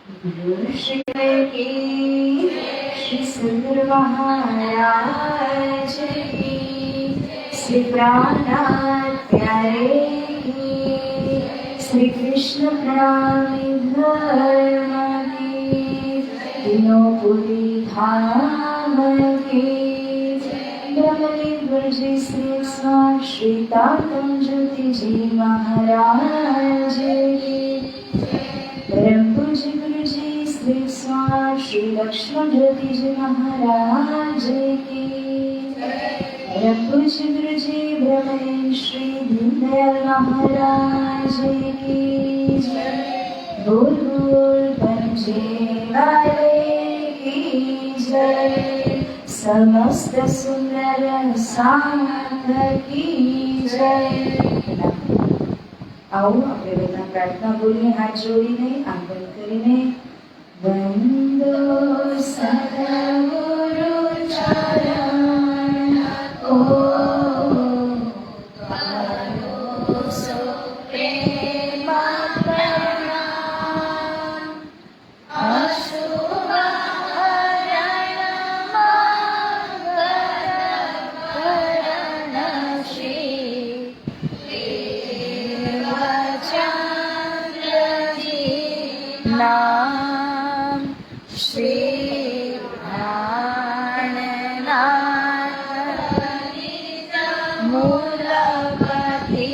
श्री की श्री सुंदर महाराज की श्री प्राणनाथ प्यारे की श्री कृष्ण प्रेमी धर्म की तीनों धाम की ब्रह्मदेव गुरुजी श्री स्वामी श्री तातम ज्योति जी महाराज की परम पूज्य गुरुजी श्री स्वामी श्री लक्ष्मण ज्योति जी महाराज की परम पूज्य गुरुजी ब्रह्मदेव श्री दीनदयाल महाराज की बोल बोल पंजे वाले की जय समस्त सुंदर सांग की जय। आओ આપણે બધા પ્રાર્થના બોલીને હાથ જોડીને આંગણ કરીને વંદો સદગુરુ ચરણ ઓ સો પ્રેમ પ્રણામ અશુભ હરણ મંગળ શ્રી नाम श्री प्राणनाथ मूलपति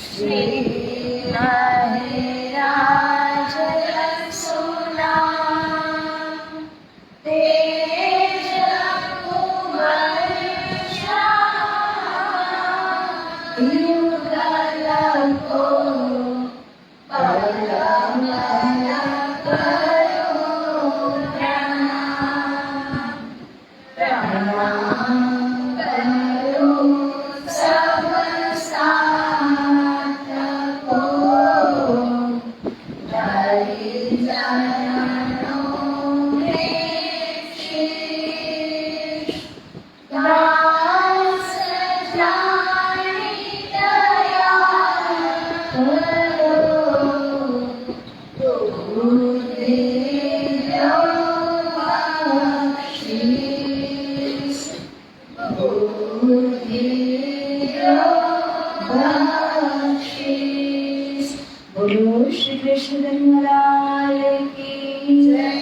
श्री हरिराज सुनाम तेज कुवर्षा युगल को श्री कृष्ण धर्मलाल की जय।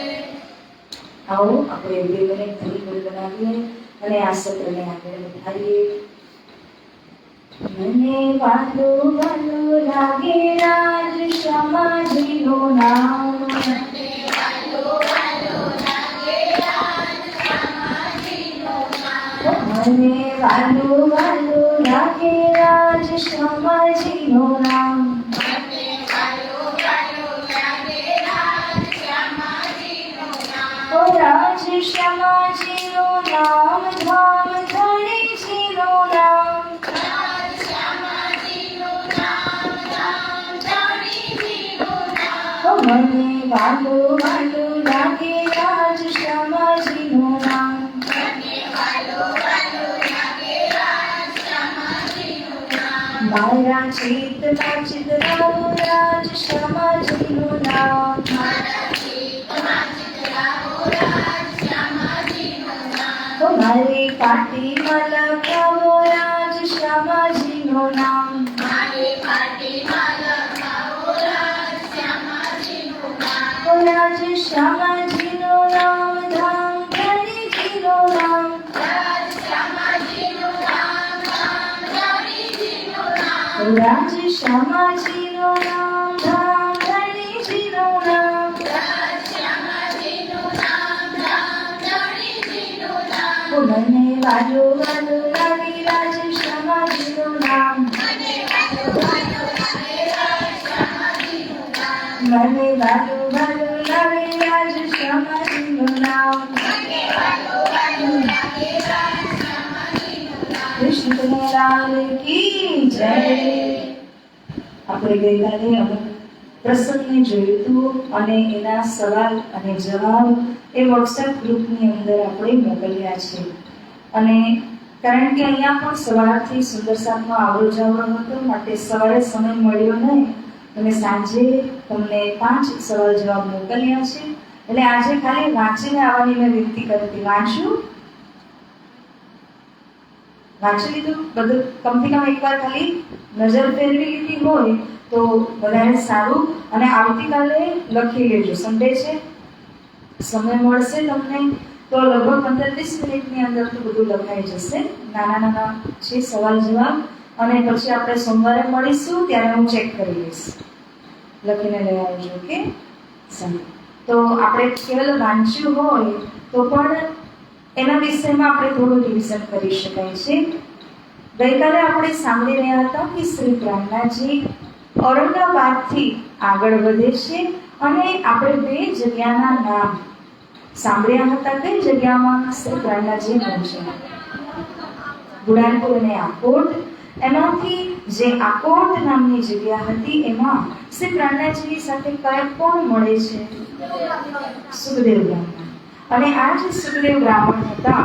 आओ આપણે દેવને ધરી બોલ બનાવીએ અને આ સત્રને આગળ વધારીએ। મને વાલો વાલો લાગે રાજ સમાજીનું નામ મને વાલો વાલો લાગે રાજ સમાજીનું નામ મને વાલો વાલો લાગે રાજ સમાજીનું નામ राज श्यामाजीનું નામ ધામ ધણીજીનું નામ રાજ શ્યામાજીનું નામ ધામ ધણીજીનું નામ મને વાલો વાલો લાગે રાજ શ્યામાજીનું નામ મને વાલો વાલો લાગે રાજ શ્યામાજીનું નામ મારા ચિત્તમાં ચિતરાવો રાજ શ્યામાજીનું નામ મારા ચિત્તમાં મારી પાટીમાં લખાવો રાજ શ્યામાજીનું નામ મારી પાટીમાં લખાવો રાજ શ્યામાજીનું નામ રાજ શ્યામાજીનું નામ ધામ ધણીજીનું નામ રાજ શ્યામાજીનું નામ ધામ ધણીજીનું નામ રાજ શ્યામાજીનું નામ ધામ ધણીજીનું નામ મને વાલો વાલો લાગે રાજ શ્યામાજીનું નામ મને વાલો વાલો લાગે રાજ શ્યામાજીનું નામ મને વાલો વાલો લાગે રાજ શ્યામાજીનું નામ મને વાલો વાલો લાગે રાજ શ્યામાજીનું નામ। કૃષ્ણ કનૈયાલાલ કી જય। આપણે ગઈકાલે અમુક પ્રસંગને જોયું હતું અને એના સવાલ અને જવાબ એ વોટ્સએપ ગ્રુપની અંદર આપણે મોકલ્યા છે અને કારણ કે અહીંયા પણ સવારથી સુંદર સાતનો આવરો જાવરો હતો માટે સવારે સમય મળ્યો નહીં તમે સાંજે તમને 5 સવાલ જવાબ મોકલ્યા છે, એટલે આજે ખાલી વાંચીને આવવાની મેં વિનંતી કરી હતી. વાંચી લીધું બધું? કમથી કમ એકવાર ખાલી નજર ફેરવી લીધી હોય તો વધારે સારું. અને આવતીકાલે લખી લેજો. સન્ડે છે, સમય મળશે તમને તો લગભગ 15-20 મિનિટની અંદર તો બધું લખાઈ જશે. નાના નાના છે સવાલ જવાબ. અને પછી આપણે સોમવારે મળીશું ત્યારે હું ચેક કરી લઈશ. લખીને લઈ આવજો. ઓકે, સારું. તો આપણે કેવલ વાંચ્યું હોય તો પણ એના વિષયમાં આપણે થોડું રિવિઝન કરી શકાય છે. ગઈકાલે આપણે સાંભળી રહ્યા હતા કે શ્રી પ્રાણનાજી ઔરંગાબાદથી આગળ વધે છે અને આપણે 2 જગ્યાના નામ સાંભળ્યા હતા. કઈ જગ્યામાં શ્રી પ્રાણનાજી પહોંચ્યા? બુરાનપુર અને આકોટ. એમાંથી જે આકોટ નામની જગ્યા હતી એમાં શ્રી પ્રાણનાજી સાથે કોણ મળે છે? સુખદેવ બ્રાહ્મણ. અને આ જે સુખદેવ બ્રાહ્મણ હતા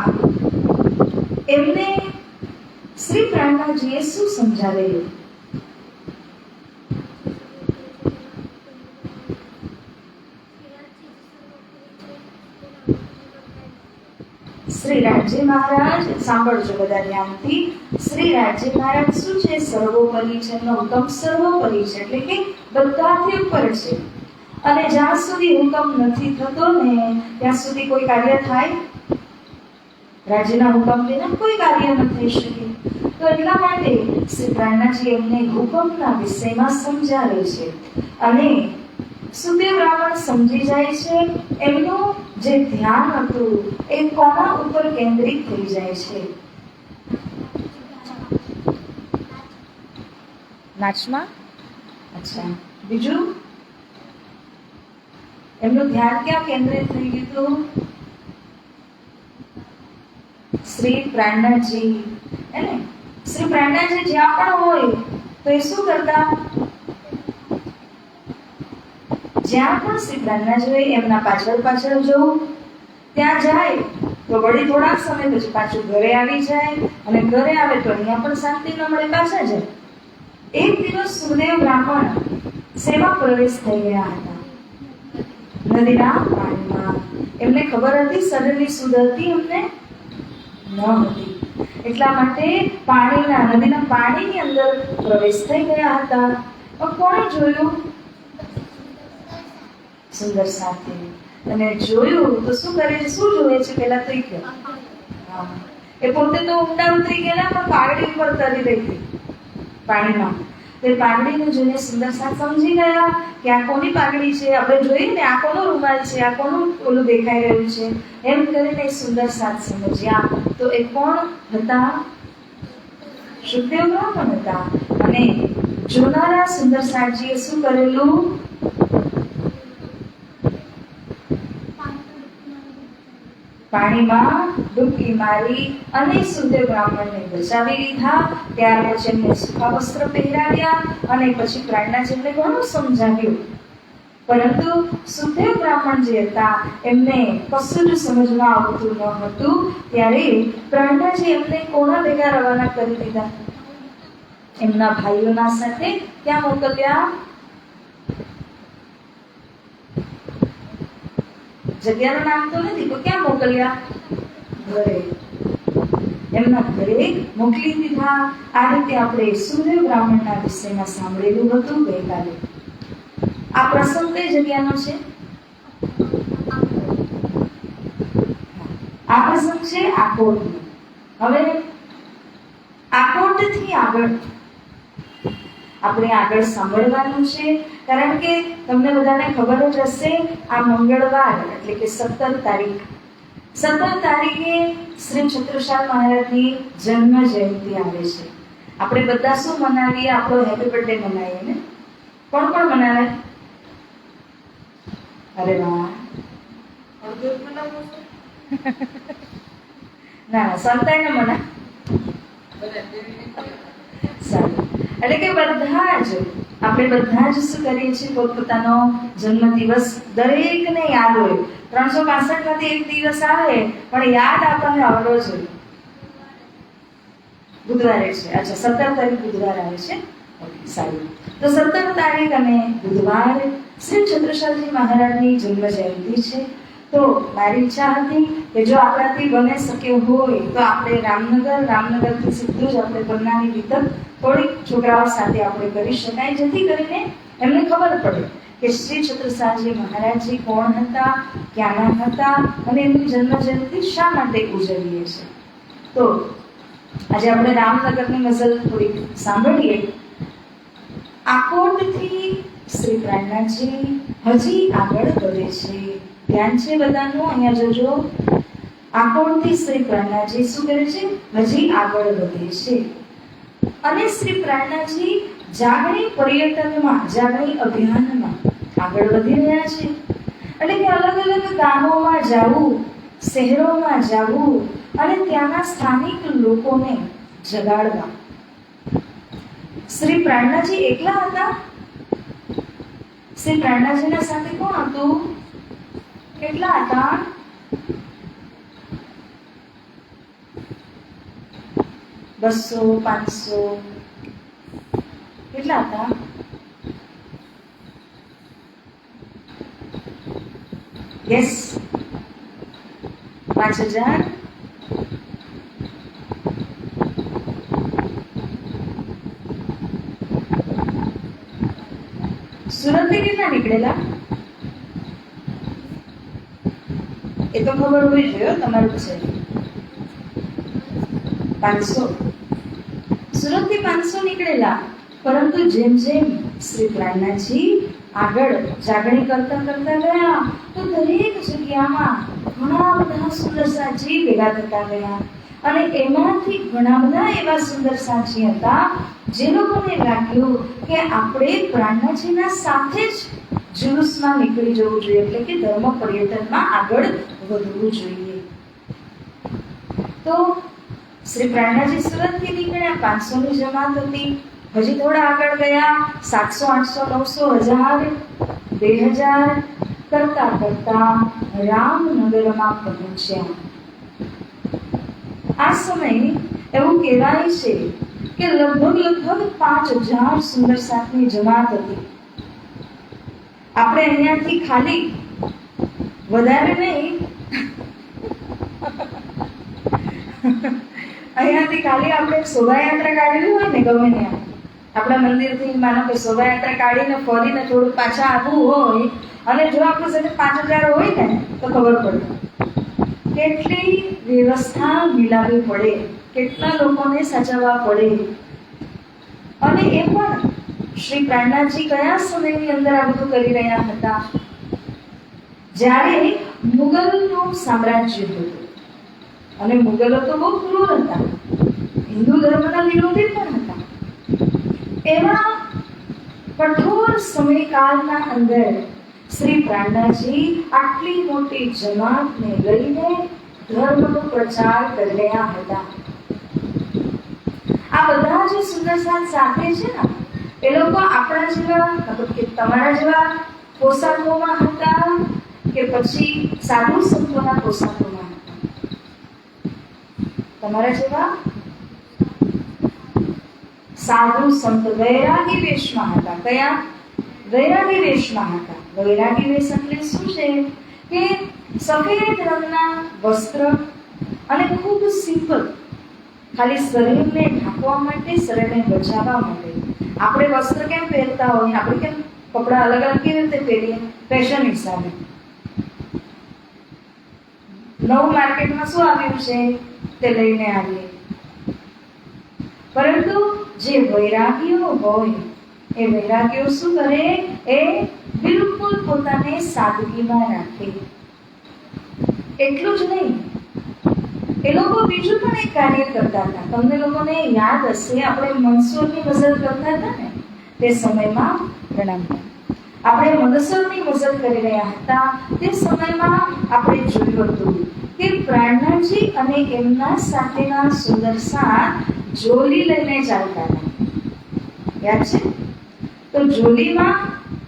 એમને શ્રી પ્રાણનાજીએ શું સમજાવેલું? શ્રી રાજ્ય મહારાજ, સાંભળજો બધા ધ્યાનથી. શ્રી રાજ્ય મહારાજ શું છે? સર્વોપરી છે. એમનો હુકમ સર્વોપરી છે, એટલે કે બધાથી ઉપર છે. અને જ્યાં સુધી હુકમ નથી થતો ને ત્યાં સુધી કોઈ કાર્ય થાય? રાજ્યના હુકમ વિના કોઈ કાર્ય ન થઈ શકે. તો એટલા માટે શ્રી પ્રાણનાજી એમને હુકમના વિષયમાં સમજાવે છે. અને સુખદેવ બ્રાહ્મણ સમજી જાય છે. એમનું જે ધ્યાન હતું એ કોના ઉપર કેન્દ્રિત થઈ જાય છે? નાચમાં. અચ્છા, બીજું? એમનું ધ્યાન ક્યાં કેન્દ્રિત થઈ ગયું? શ્રી પ્રાણનાજી. એને શ્રી પ્રાણનાજી જ્યાં પણ હોય તો એ શું કરતા? જ્યાં પણ શ્રી પ્રાણનાજી હોય એમના પાછળ પાછળ જવું. ત્યાં જાય તો વળી થોડાક સમય પછી પાછું ઘરે આવી જાય, અને ઘરે આવે તો અહીંયા પણ શાંતિ ન મળે, પાછા જાય. એક દિવસ સુખદેવ બ્રાહ્મણ શેમાં પ્રવેશ થઈ ગયા હતા? નદીના પાણીમાં. એમને ખબર હતી શરીરની શુદ્ધતી એમને ન હતી, એટલા માટે નદીના પાણીની અંદર પ્રવેશ થઈ ગયા હતા. કોણે જોયું? સુંદર સાથે. અને જોયું તો શું કરે છે? શું જોવે છે પેલા તો એ પોતે તો ઊંડા ઉતરી ગયેલા, પણ પાઘડી ઉપર તરી રહી હતી પાણીમાં. તે પાઘડીને જોઈને સુંદર સાથ સમજી ગયા કે આ કોની પાઘડી છે? આપણે જોઈએ ને આ કોનો રૂમાલ છે, આ કોનું ઓલું દેખાઈ રહ્યું છે, એમ કરીને સુંદર સાથ સમજ્યા. તો એ કોણ હતા? સુખદેવ બ્રાહ્મણ હતા. અને જોનારા સુંદર સાથજીએ શું કરેલું? પાણીમાં ડૂબકી મારી અને સુખદેવ બ્રાહ્મણને બચાવી લીધા. ત્યાર પછી એમને સૂકા વસ્ત્ર પહેરાવ્યા અને પછી પ્રાણનાજીને ઘણું સમજાવ્યું. પરંતુ સુખદેવ બ્રાહ્મણ જે હતા એમને કશું જ સમજમાં આવતું ન હતું. ત્યારે પ્રાણનાજી એમને કોના ભેગા રવાના કરી દીધા? એમના ભાઈઓના સાથે. ક્યાં મોકલ્યા? જગ્યાનું નામ તો નથી, તો ક્યાં મોકલ્યા? ઘરે. એમના ઘરે મોકલી દીધા. આ રીતે આપણે સુખદેવ બ્રાહ્મણના વિષયમાં સાંભળેલું હતું ગઈકાલે. આ પ્રસંગ કઈ જગ્યાનો છે? આ પ્રસંગ છે આકોટનો. હવે આકોટથી આગળ આપણે આગળ સાંભળવાનું છે, કારણ કે તમને બધાને ખબર જ હશે આ મંગળવાર એટલે કે 17 તારીખ 17 તારીખે શ્રી છત્રસાલ મહારાજની જન્મ જયંતિ આવે છે. આપણે બધા શું મનાવીએ? આપણો હેપી બર્થડે મનાવીએ ને. કોણ કોણ મનાવે? અરે વાહ, ના સંતાઈને મના. સારું. એટલે કે આપણે બધા જ શું કરીએ છીએ? પોતપોતાનો જન્મદિવસ દરેકને યાદ હોય. 365 માંથી એક દિવસ આવે પણ યાદ આપણને આવડવો જોઈએ. બુધવારે છે. અચ્છા, 17 તારીખ બુધવાર આવે છે. સારું. તો 17 તારીખ અને બુધવાર શ્રી છત્રસાલજી મહારાજની જન્મ જયંતિ છે. તો મારી ઈચ્છા હતી કે જો આપણાથી બને શક્ય હોય તો આપણે રામનગરથી સીધું જ આપણે પન્નાની વિતક થોડીક છોકરાઓ સાથે આપણે કરી શકાય, જેથી કરીને એમને ખબર પડે કે શ્રી છત્રસાલજી મહારાજજી કોણ હતા, ક્યાંના હતા અને એમની જન્મ જયંતિ શા માટે ઉજવીએ છીએ. તો આજે આપણે રામનગરની મઝલ થોડીક સાંભળીએ. આકોટથી શ્રી પ્રાણનાથજી હજી આગળ વધે છે. ધ્યાન છે બધાનું, અહીંયા જોજો. આકોટથી શ્રી પ્રાણનાથજી શું કરે છે? હજી આગળ વધે છે. અને શ્રી પ્રાણનાથજી જાગણી પર્યટનમાં, જાગણી અભિયાનમાં આગળ વધી રહ્યા છે. એટલે કે અલગ અલગ ગામોમાં જવું, શહેરોમાં જવું અને ત્યાંના સ્થાનિક લોકોને જગાડવા. શ્રી પ્રાણનાથજી એકલા હતા? શ્રી પ્રાણનાથજીના સાથે કોણ હતું? કેટલા હતા? બસો, 500 કેટલા હતા? યસ, 5000. સુરતથી કેટલા નીકળેલા? એ તો ખબર હોવી જોઈએ તમારું છે. 500. સુરતથી 500 નીકળેલા. પરંતુ જેમ જેમ શ્રી પ્રાણનાથજી આગળ જાગણી કરતા ગયા તો દરેક જગ્યામાં ઘણા બધા સુંદર સાજી ભેગા થતા ગયા. અને એમાંથી ઘણા બધા એવા સુંદર સાજી હતા જે લોકોને લાગ્યું કે આપણે પ્રાણનાથજીના સાથે જ જુલુસમાં નીકળી જવું જોઈએ, એટલે કે ધર્મ પર્યટનમાં આગળ વધવું જોઈએ. તો શ્રી પ્રાણનાથજી સુરતથી નીકળ્યા, 500 ની જમાત હતી. હજી થોડા આગળ ગયા, 700, 800, 900, 1000, 2000 કરતા રામનગરમાં પહોંચ્યા. આ સમય એવું કહેવાય છે કે લગભગ 5000 સુંદર સાથની જમાત હતી. આપણે અહીંયાથી ખાલી વધારે નહીં, અહીંયાથી ખાલી આપણે શોભાયાત્રા કાઢવી હોય ને, ગમે ત્યાં આપણા મંદિરથી માનો કે શોભાયાત્રા કાઢીને ફરીને થોડું પાછા આવવું હોય અને જો આપણી સાથે 5000 હોય ને તો ખબર પડે કેટલી વ્યવસ્થા મિલાવવી પડે, કેટલા લોકોને સાચવવા પડે. અને એ પણ શ્રી પ્રાણનાથજી કયા સમયની અંદર આ બધું કરી રહ્યા હતા? જ્યારે મુગલનું સામ્રાજ્ય હતું. અને મુગલો તો બહુ ક્રૂર હતા, હિન્દુ ધર્મના વિરોધી પણ હતા. એવા કઠોર સમયકાળના અંદર શ્રી પ્રાણનાથજી આટલી મોટી જમાતને લઈને ધર્મનો પ્રચાર કરી રહ્યા હતા. આ બધા જે સુંદર સાથે છે ને, એ લોકો આપણા જેવા, મતલબ કે તમારા જેવા પોશાકોમાં હતા કે પછી સાધુ સંતોના પોશાકોમાં હતા? તમારા જેવા સાધુ સંત વૈરાગી વેશમાં હતા. કયા? વૈરાગી વેશમાં હતા. વૈરાગી વેશ એટલે શું છે કે સફેદ રંગના વસ્ત્ર અને ખૂબ સિમ્પલ, ખાલી શરીરને ઢાંકવા માટે, શરીરને બચાવવા માટે. આપણે વસ્ત્ર કેમ પહેરતા હોય, આપણે કેમ કપડા અલગ અલગ કેવી રીતે પહેરીએ? ફેશન હિસાબે. નવું માર્કેટમાં શું આવ્યું છે તે લઈને આવીએ. પરંતુ જે વૈરાગીઓ હોય એ વૈરાગીઓ શું કરે? એ બિલકુલ પોતાને સાદગીમાં રાખે. એટલું જ નહીં, એ લોકો બીજું પણ એક કાર્ય કરતા હતા. તમને લોકોને યાદ હશે, આપણે મંસૂરની મઝલ કરતા હતા ને તે સમયમાં, પ્રણામ, આપણે મંસૂરની મઝલ કરી રહ્યા હતા તે સમયમાં આપણે જોયું હતું કે પ્રાણનાથજી અને એમના સાથેના સુંદર સાથ જોલી લઈને ચાલતા હતા. યાદ છે? તો જોલીમાં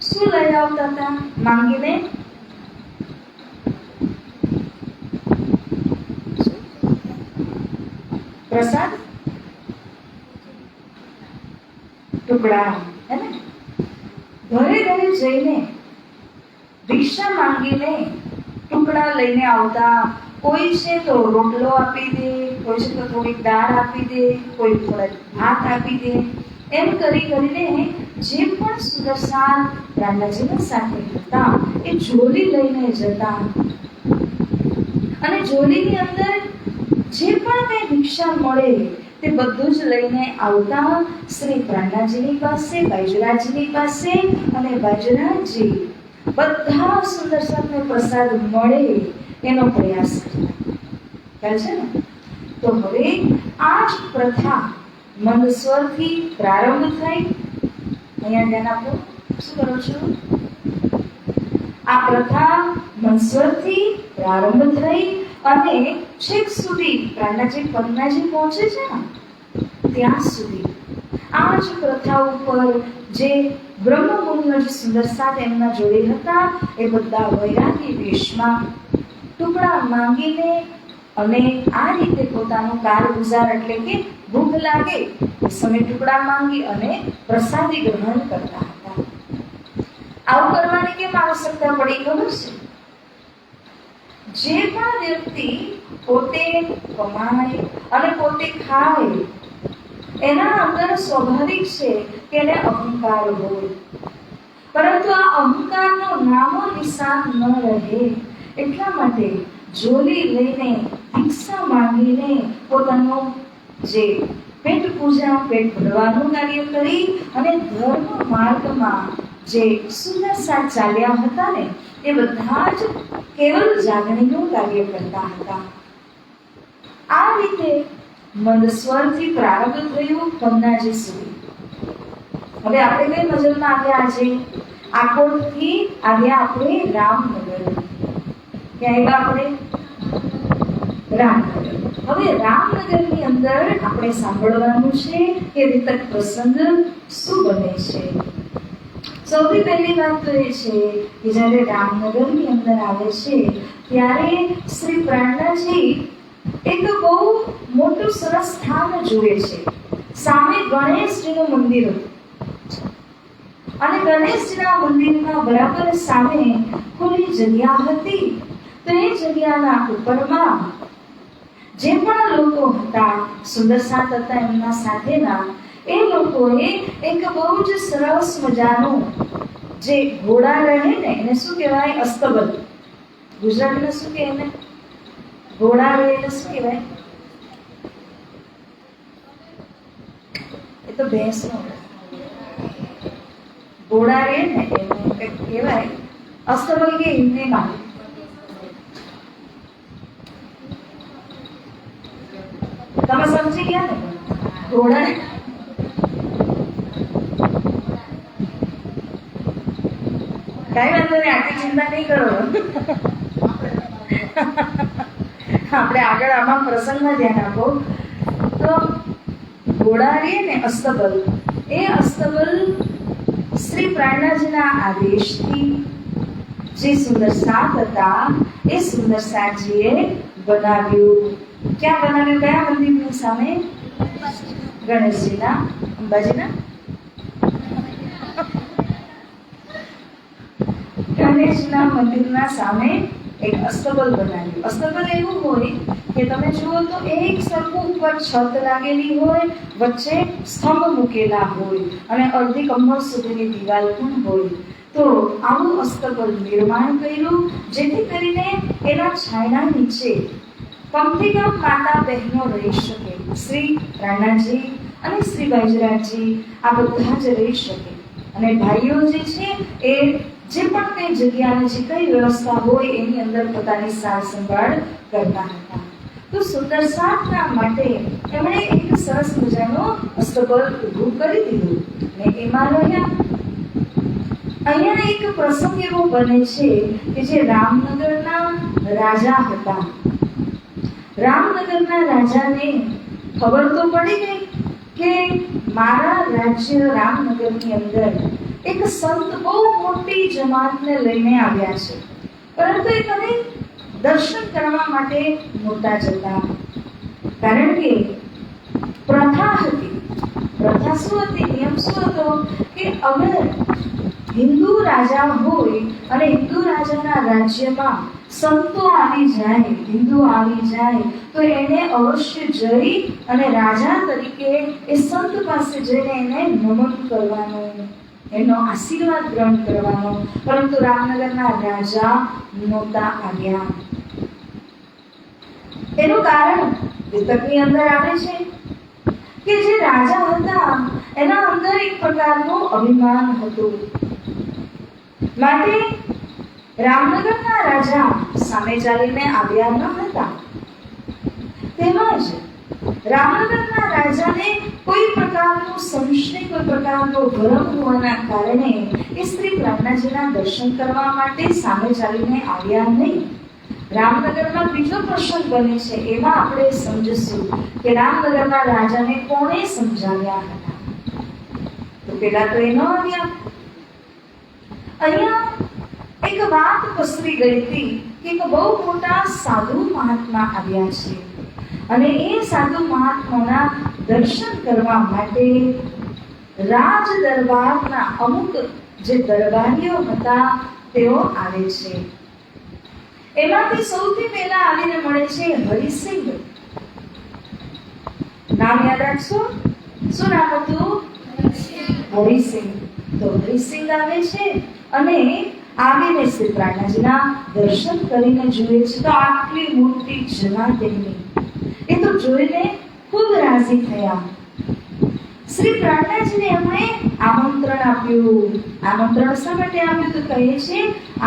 શું લઈ આવતા હતા માંગીને? પ્રસાદ, ટુકડા, હે ને, ઘરે ઘરે જઈને ભિક્ષા માંગીને ટુકડા લઈને આવતા. કોઈ છે તો રોટલો આપી દે, કોઈ છે તો થોડીક દાળ આપી દે, કોઈ થોડા ભાત આપી દે. એમ કરીને જે પણ સુદર્શન રામાજીના સાથે હતા એ ઝોલી લઈને જતા અને ઝોલીની અંદર જે પણ કઈ ભિક્ષા મળે તે બધું જ લઈને આવતા શ્રી પ્રાણનાજીની પાસે, બાજરાજીની પાસે. અને બાજરાજી બધા સુદર્શનને પ્રસાદ મળે એનો પ્રયાસ કરતા છે ને. તો હવે આ જ પ્રથા મંદસ્વરથી પ્રારંભ થઈ. અહીંયા ધ્યાન આપો, શું કરો છો? આ પ્રથા મંદસ્વરથી પ્રારંભ થઈ અને છેક સુધી પ્રાણનાજી પન્નાજી પહોંચે છે ને ત્યાં સુધી આ જ પ્રથા ઉપર જે બ્રહ્મમુનિઓ જે સુંદરસા એમના જોડે હતા એ બધા વૈરાગી વેશમાં ટુકડા માંગીને અને આ રીતે પોતાનું કાર ગુજાર એટલે કે ભૂખ લાગે એ સમય ટુકડા માંગી અને પ્રસાદી ગ્રહણ કરતા હતા. આવું કરવાની કેમ આવશ્યકતા પડી ખબર છે? જે પણ વ્યક્તિ પોતે કમાય અને પોતે ખાય એના અંદર સ્વાભાવિક છે કે એને અહંકાર હોય, પરંતુ આ અહંકારનો નામો નિશાન ન રહે એટલા માટે ઝોલી લઈને ભિક્ષા માંગીને પોતાનું જે પેટ પૂજા, પેટ ભરવાનું કાર્ય કરી અને ધર્મ માર્ગમાં જે સુંદરસા ચાલ્યા હતા ને એ બધા જ કેવલ જાગણીનું કાર્ય કરતા હતા. આ રીતે મંદસ્વરથી પ્રારંભ થયું પન્નાજી સુધી. હવે આપણે કઈ મજલમાં આવ્યા? આજે આકોટથી આવ્યા આપણે રામનગર. ક્યાં આવ્યા આપણે? રામનગર. હવે રામનગરની અંદર આપણે સાંભળવાનું છે કે વિતક પ્રસંગ શું બને છે. સૌથી પહેલી વાત તો એ છે કે જ્યારે રામનગરની અંદર આવે છે ત્યારે શ્રી પ્રાણનાજી એક બહુ મોટું સરસ સ્થાન જુએ છે. સામે ગણેશજીનું મંદિર હતું અને ગણેશજીના મંદિરના બરાબર સામે ખુલ્લી જગ્યા હતી. તો એ જગ્યાના ઉપરમાં જે પણ લોકો હતા, સુંદરસા હતા એમના સાથેના, એ લોકોએ એક બહુ જ સરસ મજાનું જે ઘોડા રહે ને એને શું કહેવાય? અસ્તબલ. ગુજરાતીમાં શું કહે એને? ઘોડા રહે એટલે શું કહેવાય? એ તો ભેંસનો ઘોડા રહે ને એને કંઈક કહેવાય. અસ્તબલ કે હિન્દીમાં તમે સમજી ગયા ને? ઘોડા કઈ વાંધો નહીં, આટલી ચિંતા નહીં કરો. આપણે આગળ આમાં પ્રસંગમાં ધ્યાન આપો. તો ઘોડા રે ને અસ્તબલ, એ અસ્તબલ શ્રી પ્રાણનાજીના આદેશથી જે સુંદરસા હતા એ સુંદરસાજીએ બનાવ્યું. ક્યાં બનાવ્યું? કયા મંદિરની સામે? ગણેશજીના, અંબાજીના ગણેશના મંદિરના સામે એક અસ્તબલ બનાવ્યું. અસ્તબલ એવું હોય કે તમે જુઓ તો એક સરખું ઉપર છત લાગેલી હોય, વચ્ચે સ્તંભ મૂકેલા હોય અને અડધી કમર સુધીની દિવાલ પણ હોય. તો આવું અસ્તબલ નિર્માણ કર્યું જેથી કરીને એના છાયડા નીચે કમથી કમ માતા બહેનો રહી શકે. શ્રી રાણાજી અને શ્રી બાજરાજી આ બધા જ રહી શકે અને ભાઈઓ જે છે એ જે પણ કઈ જગ્યાની જે કઈ વ્યવસ્થા હોય એની અંદર પોતાની સાર સંભાળ કરતા હતા. તો સુંદરસાના માટે એમણે એક સરસ મજાનો અસ્તબલ ઊભું કરી દીધું ને એમાં રહ્યા. અહીંયા એક પ્રસંગ એવો બને છે કે જે રામનગરના રાજા હતા. રામનગરના રાજાને ખબર તો પડી ગઈ કે મારા રાજ્ય રામનગરની અંદર એક સંત બહુ મોટી જમાતને લઈને આવ્યા છે, પરંતુ એ કદી દર્શન કરવા માટે નહોતા જતા. કારણ કે પ્રથા હતી પ્રથા શું હતી, નિયમ શું હતો કે અગર હિન્દુ રાજા હોય અને હિન્દુ રાજાના રાજ્યમાં સંતો આવી જાય, હિન્દુ આવી જાય, તો એને અવશ્ય જઈ અને રાજા તરીકે એ સંત પાસે જઈને એને નમન કરવાનું, એનો આશીર્વાદ ગ્રહણ કરવાનો. પરંતુ રામનગરના રાજા નહોતા આવ્યા. એનું કારણ વિતકની અંદર આવે છે કે જે રાજા હતા એના અંદર એક પ્રકારનું અભિમાન હતું. માટે રામનગરના રાજા સામે ચાલીને આવ્યા ન હતા. તેમજ રામનગરના રાજાને કોઈ પ્રકારનો સંશય, કોઈ પ્રકારનો ભરમ હોવાના કારણે એ શ્રી પ્રાણનાજીના દર્શન કરવા માટે સામે ચાલીને આવ્યા નહીં. રામનગરમાં બીજો પ્રસંગ બને છે, એમાં આપણે સમજીશું કે રામનગરના રાજાને કોણે સમજાવ્યા હતા. તો પેલા તો એ ન આવ્યા. અહીંયા એક વાત પસરી ગઈ હતી કે એક બહુ મોટા સાધુ મહાત્મા આવ્યા છે અને એ સાધુ મહાત્માના દર્શન કરવા માટે રાજ દરબારના અમુક જે દરબારીઓ હતા તેઓ આવે છે. એમાંથી સૌથી પહેલા આવીને મળે છે હરિસિંહ. નામ યાદ રાખશો, શું નામ હતું? હરિસિંહ. તો હરિસિંહ આવે છે અને આવીને શ્રી પ્રાણનાજીના દર્શન કરીને જુએ છે તો આટલી મોટી જમાતની એ તો જોઈને ખૂબ રાજી થયા. શ્રી પ્રાણનાજીને એમણે આમંત્રણ આપ્યું. આમંત્રણ શા માટે આપ્યું તો કહે છે,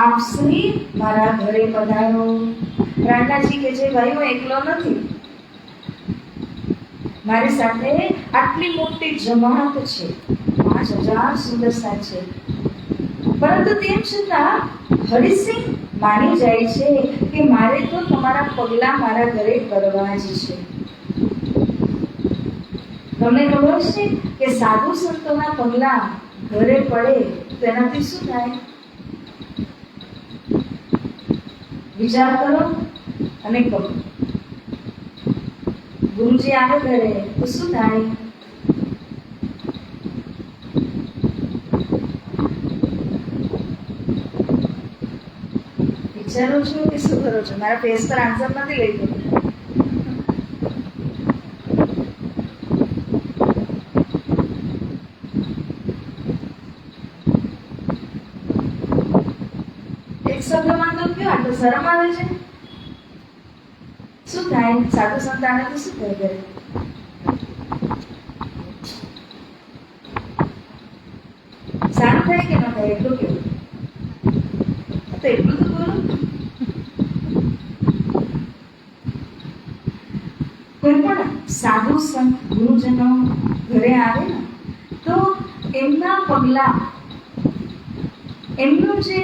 આપ શ્રી મારા ઘરે પધારો. પ્રાણનાજી કે છે, ભાઈ હું એકલો નથી, મારી સાથે આટલી મોટી જમાત છે, 5000 સુદર્શા છે. પરંતુ તેમ છતાં હરિસિંહ માની જાય છે કે મારે તો તમારા પગલા મારા ઘરે કરવા જ છે. તમને ખબર છે કે સાધુ સંતોના પગલા ઘરે પડે તો એનાથી શું થાય? વિચાર કરો અને કહો. ગુરુજી આવે ઘરે તો શું થાય? વિચારો છો કે શું કરો છો? મારા ફેસ પર આન્સર નથી લઈ ગયો. એક શબ્દમાં તો કયો, આટલું શરમ આવે છે. શું થાય? સાધુ સંતાને તો શું થાય ઘરે? સારું થાય કે ન થાય એટલું કેવું? તો એટલું તો બોલો. કોઈ પણ સાધુ સંત ગુરુજનો ઘરે આવે ને તો એમના પગલા, એમનું જે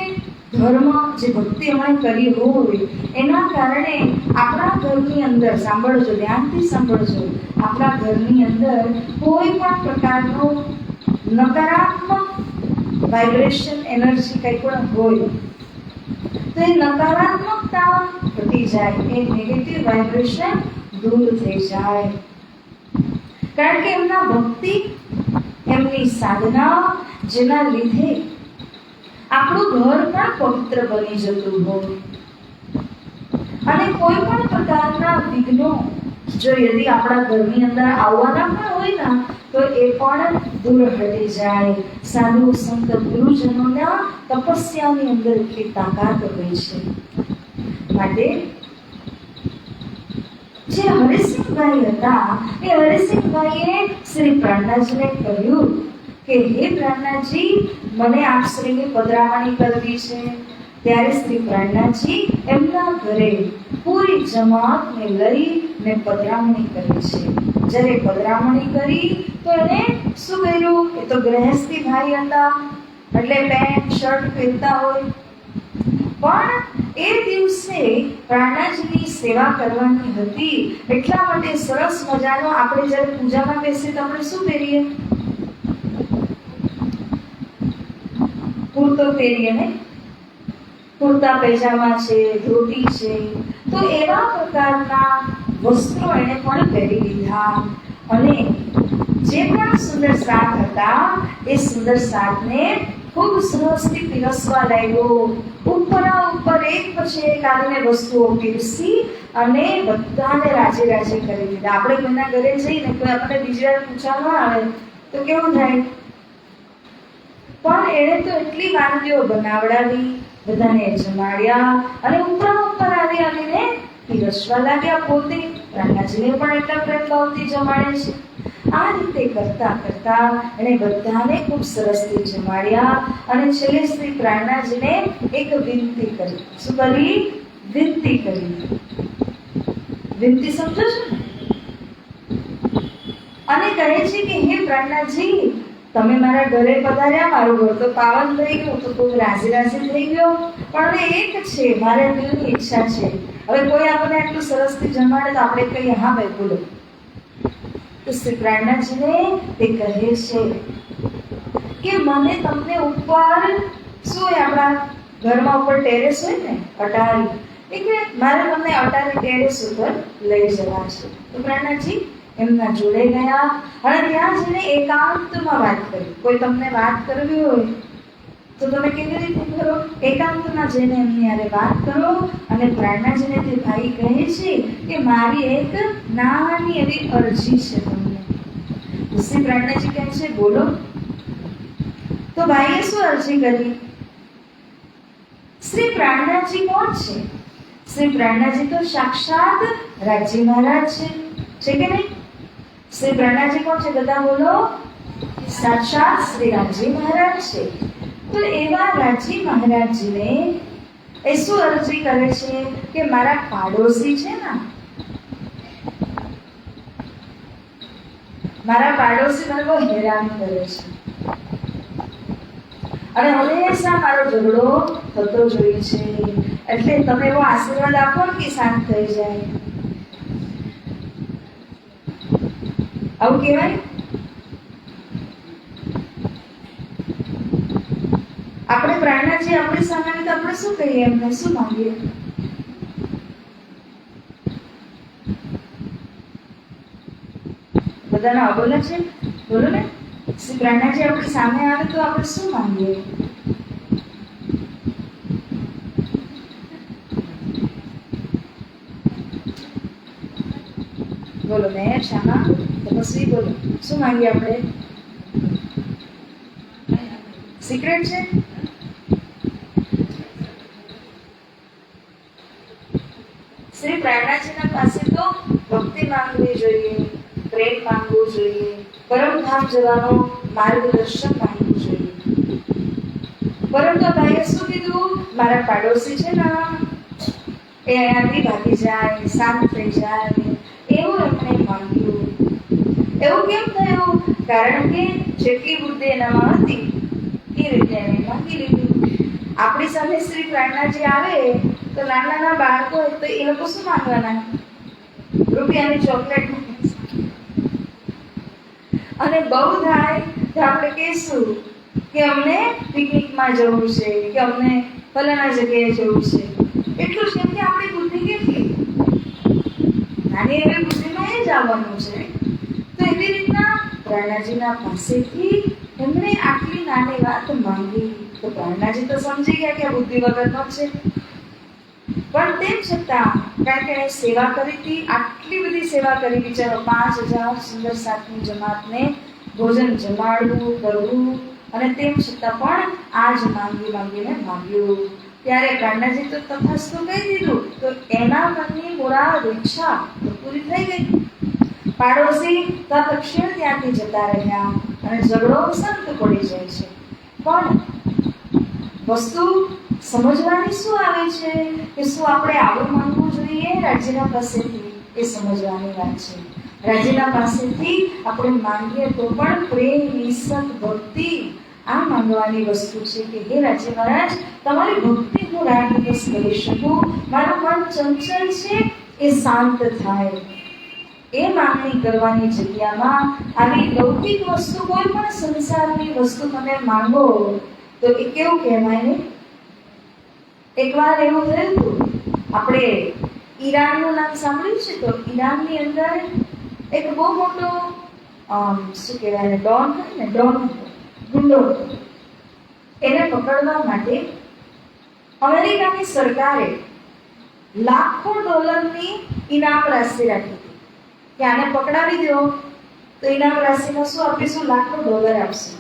ધર્મ, જે ભક્તિ એમણે કરી હોય એના કારણે આપણા ઘરની અંદર, સાંભળજો, ધ્યાનથી સાંભળજો, આપણા ઘરની અંદર કોઈ પણ પ્રકારનો નકારાત્મક વાઇબ્રેશન, એનર્જી કંઈ પણ હોય તો એ નકારાત્મકતા ઘટી જાય, એ નેગેટિવ વાઇબ્રેશન દૂર થઈ જાય. કારણ કે એમના ભક્તિ, એમની સાધના જેના લીધે આપણું ઘર પણ પવિત્ર બની જતું હોય અને કોઈ પણ પ્રકારના વિઘ્નો જો યદી આપણા ઘરની અંદર આવવાના પણ હોય ને તો એ પણ દૂર હટી જાય. સાધુ સંત ગુરુજનોના તપસ્યાની અંદર એટલી તાકાત હોય છે. માટે જે હરિસિંહભાઈ હતા એ હરિસિંહભાઈએ શ્રી પ્રાણનાજીને કહ્યું કે હે પ્રાણનાજી, મને આપ શ્રીની પધરામણી કરવી છે. ત્યારે શ્રી પ્રાણનાજી એમના ઘરે પૂરી જમાતને લઈને પધરામણી કરી છે. જ્યારે પધરામણી કરી તો એને શું કર્યું? એ તો ગૃહસ્થી ભાઈ હતા એટલે પેન્ટ શર્ટ પહેરતા હોય, પણ એ દિવસે પ્રાણનાજીની સેવા કરવાની હતી એટલા માટે સરસ મજાનો, આપણે જ્યારે પૂજામાં બેસીએ તો આપણે શું પહેરીએ? કુર્તો પહેરીએ ને, કુર્તા પૈજામા છે, ધોતી છે, તો એવા પ્રકારના વસ્ત્રો એને પણ પહેરી લીધા અને જે પણ સુંદર શાક હતા એ સુંદર શાકને ખૂબ સરસથી પીરસવા લાગ્યો. ઉપર એક પછી એક આવીને વસ્તુઓ પીરસી અને બધાને રાજી રાજી કરી દીધા. આપણે કોઈના ઘરે જઈને કોઈ આપણને બીજી વાર પૂછવા ન આવે તો કેવું થાય? પણ એણે તો એટલી વાનગીઓ બનાવડાવી, બધાને જમાડ્યા અને ઉપર આવીને પીરસવા લાગ્યા. પોતે રાધાજીને પણ એટલા પ્રેમ ભાવથી જમાડે છે. આ રીતે કરતા કરતા એને બધાને ખૂબ સરસથી જમાડ્યા અને છેલ્લે શ્રી પ્રાણનાજીને એક વિનંતી કરી. શું કરી? વિનંતી કરી. વિનંતી સમજો છો ને? અને કહે છે કે હે પ્રાણનાજી, તમે મારા ઘરે પધાર્યા, મારું ઘર તો પાવન થઈ ગયું, તો ખૂબ રાજી થઈ ગયો. પણ હવે એક છે, મારે દિલની ઈચ્છા છે. હવે કોઈ આપણને આટલું સરસથી જમાડે તો આપણે કહીએ હા ભાઈ બોલો. તો શ્રી પ્રાણનાજીને તે કહે છે કે મને તમને ઉપર શું હોય, આપણા ઘરમાં ઉપર ટેરેસ હોય ને, અટારી, એટલે મારે તમને અટારી ટેરેસ ઉપર લઈ જવા છે. તો પ્રાણનાજી એમના જોડે ગયા અને ત્યાં જઈને એકાંતમાં વાત કરી. કોઈ તમને વાત કરવી હોય તો તમે કેવી રીતે કરો? એકાંતમાં જઈને એમની હારે વાત કરો. અને પ્રાણનાજીને તે ભાઈ કહે છે કે મારી એક નાની એવી અરજી છે તમને. શ્રી પ્રાણનાજી કહે છે બોલો. તો ભાઈએ શું અરજી કરી? શ્રી પ્રાણનાજી કોણ છે? શ્રી પ્રાણનાજી તો સાક્ષાત રાજી મહારાજ છે કે નહીં? શ્રી પ્રાણનાજી કોણ છે? બધા બોલો. સાક્ષાત શ્રી રાજી મહારાજ છે. તો એવા રાજી મહારાજજીને એ શું અરજી કરે છે કે મારા પાડોશી છે ને, મારા પાડોશી મને બહુ હેરાન કરે છે અને હંમેશા મારો ઝઘડો થતો જોઈએ છે. એટલે તમે એવો આશીર્વાદ આપો કે શાંત થઈ જાય. આવું કહેવાય? આપણે પ્રાણનાજી આપણી સામે તો આપણે શું કહીએ? એમને શું માંગીએ? બધાના અબોલા છે, બોલો ને. શ્રી પ્રાણનાજી આપણી સામે આવે તો આપણે શું માંગીએ? બોલો મેં શામા તપસ્વી, બોલો શું માંગીએ આપણે? સિક્રેટ છે? શ્રી પ્રાણનાજીના પાસે તો ભક્તિ માંગવી જોઈએ, પ્રેમ માંગવું જોઈએ, પરમધામ જવાનો માર્ગદર્શન માંગવું જોઈએ. પરંતુ ભાઈએ શું કીધું? મારા પાડોશી છે ને, એ અહીંયાથી ભાગી જાય, શાંત થઈ જાય, એવું એમણે માંગ્યું. એવું કેમ થયું? કારણ કે જેટલી બુદ્ધિ એનામાં હતી એ રીતે એને માંગી લીધું. આપણી સામે શ્રી પ્રાણનાજી આવે તો નાના બાળકો હોય તો એ લોકો શું માંગવાના? રૂપિયાની ચોકલેટ. અને બહુ થાય તો આપણે કહીશું કે અમને પિકનિકમાં જવું છે, કે અમને ફલાણા જગ્યાએ જવું છે. એટલું જ કેમ કે આપણી બુદ્ધિ કેટલી નાની, એવી બુદ્ધિમાં એ જ આવવાનું છે. તો એવી રીતના પ્રાણનાજીના પાસેથી એમણે આટલી નાની વાત માંગી. તો પ્રાણનાજી તો સમજી ગયા કે આ બુદ્ધિ વગરનો છે. પણ તેમ છતાં કારણ કે એણે સેવા કરી હતી, આટલી બધી સેવા કરી, બિચારો 5000 સુંદર શાકની જમાતને ભોજન જમાડવું કરવું, અને તેમ છતાં પણ આ જ માંગીને માંગ્યું. ત્યારે પ્રાણનાજી તો તથાસ્તુ કહી દીધું. તો એના મનની મુરાદ, ઈચ્છા તો પૂરી થઈ ગઈ. પાડોશી તત્ક્ષણ ત્યાંથી જતા રહ્યા અને ઝઘડો શાંત પડી જાય છે. પણ વસ્તુ સમજવાની શું આવે છે કે શું આપણે આવું માંગવું જોઈએ રાજીના પાસેથી? એ સમજવાની વાત છે. રાજીના પાસેથી આપણે માંગીએ તો પણ પ્રેમ, ઈર્ષા, ભક્તિ આ માંગવાની વસ્તુ છે કે હે રાજી મહારાજ, તમારી ભક્તિ હું રાત દિવસ કરી શકું, મારું મન ચંચલ છે એ શાંત થાય. એ માંગણી કરવાની જગ્યામાં આવી લૌકિક વસ્તુ, કોઈ પણ સંસારની વસ્તુ તમે માંગો તો એ કેવું કહેવાય ને? એકવાર એવું થયું હતું, આપણે ઈરાનનું નામ સાંભળ્યું છે? તો ઈરાનની અંદર એક બહુ મોટો શું કહેવાય ડોન હોય ને, ડોન ગુંડો, એને પકડવા માટે અમેરિકાની સરકારે લાખો ડોલરની ઇનામ રાશિ રાખી હતી કે આને પકડાવી દો તો ઇનામ રાશિમાં શું આપીશું, લાખો ડોલર આપશું.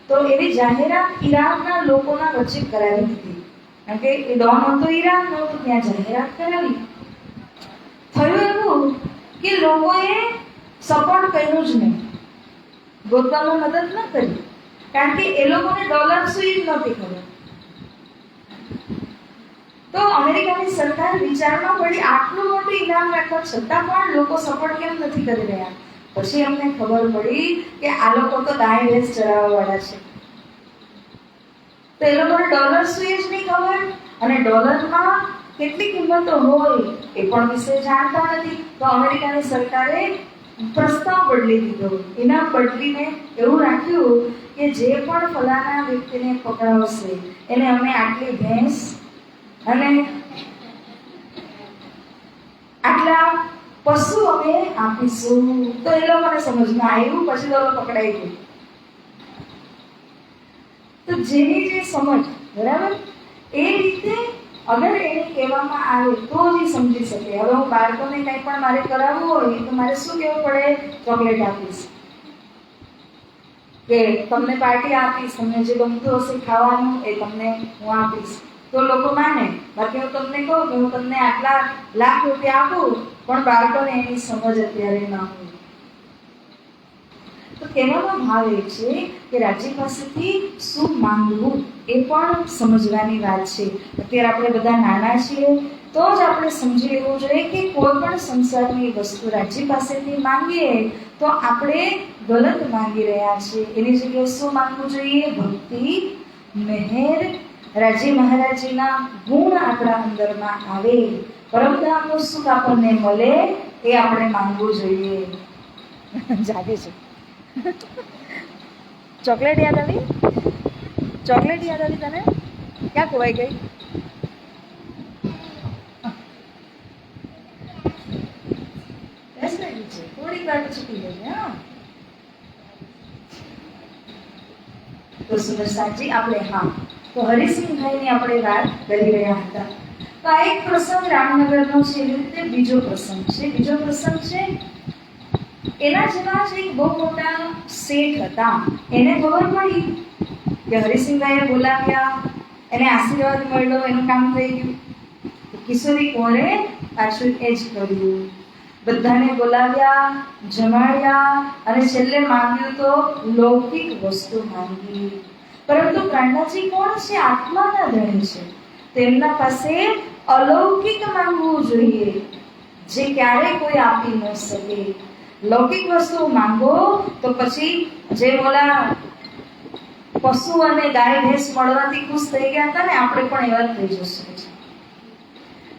તો એવી જાહેરાત ઈરાનના લોકોના વચ્ચે કરાવી દીધી, કારણ કે એ ડોન હતો ઈરાનનો, તો ત્યાં જાહેરાત કરાવી. થયું એવું કે લોકોએ સપોર્ટ કર્યું જ નહીં, ગોતવામાં મદદ ન કરી, કારણ કે એ લોકોને ડોલર શું જ નહોતી ખબર. તો અમેરિકાની સરકાર વિચારમાં પડી, આટલું મોટું ઇનામ રાખવા છતાં પણ લોકો સપોર્ટ કેમ નથી કરી રહ્યા. પછી અમને ખબર પડી કે આ લોકો તો ગાય ભેંસ ચરાવવાવાળા છે, તો એ લોકોને ડોલર શું જ નહીં ખબર, અને ડોલરમાં કેટલી કિંમતો હોય એ પણ વિશે જાણતા નથી. તો અમેરિકાની સરકારે પ્રસ્તાવ બદલી દીધો, ઇનામ બદલીને એવું રાખ્યું કે જે પણ ફલાણા વ્યક્તિને પકડાવશે એને અમે આટલી ભેંસ અને આટલા પશુ અમે આપીશું. તો એ લોકોને સમજમાં આવ્યું, પછી તો પકડાઈ ગયું. તો જેની જે સમજ, બરાબર, એ રીતે અગર એને કહેવામાં આવે તો જ સમજી શકે. હવે હું બાળકોને કંઈ પણ મારે કરાવવું હોય તો મારે શું કહેવું પડે, ચોકલેટ આપીશ, કે તમને પાર્ટી આપીશ, તમને જે ગમતું હશે ખાવાનું એ તમને હું આપીશ, તો લોકો માને. બાકી હું તમને કહું કે હું તમને આટલા લાખ રૂપિયા આપું, પણ બાળકોને એની સમજ અત્યારે ના હોય. તો કહેવાનો ભાવ એ છે કે રાજ્ય પાસેથી શું માંગવું એ પણ સમજવાની વાત છે. અત્યારે આપણે બધા નાના છીએ તો જ આપણે સમજી લેવું જોઈએ કે કોઈ પણ સંસારની વસ્તુ રાજ્ય પાસેથી માંગીએ તો આપણે ગલત માંગી રહ્યા છીએ. એની જગ્યાએ શું માંગવું જોઈએ, ભક્તિ, મહેર, રાજી મહારાજીના ગુણ આપણા અંદરમાં આવે, પરમધામનું સુખ આપણને મળે, એ આપણે માંગવું જોઈએ. જાગે છે. ચોકલેટ યાદ આવી? ચોકલેટ યાદ આવી તને? ક્યાં ખોવાઈ ગઈ? થોડી વાર ચૂકી ગઈ. હા, તો સુદર્શનજી આપણે તો હરિસિંહભાઈની આપણે વાત કરી રહ્યા હતા. તો આ એક પ્રસંગ રામનગરનો છે. એવી રીતે બીજો પ્રસંગ છે. બીજો પ્રસંગ છે એના જેવા જ એક બહુ મોટા શેઠ હતા. એને ખબર પડી કે હરિસિંહભાઈએ બોલાવ્યા, એને આશીર્વાદ મળ્યો, એનું કામ થઈ ગયું. કિશોરી કુંવરે પાછું એ જ કર્યું. બધાને બોલાવ્યા, જમાડ્યા, અને છેલ્લે માંગ્યું તો લૌકિક વસ્તુ માંગી. પરંતુ પ્રાણનાથજી કોણ છે? આત્માના ધણી છે. તેમના પાસે અલૌકિક માંગવું જોઈએ, જે ક્યારેય કોઈ આપી ન શકે. લૌકિક વસ્તુ માંગો તો પછી જે ઓલા પશુ અને ગાય ભેંસ મળવાથી ખુશ થઈ ગયા હતા ને, આપણે પણ એવા જ થઈ જશું.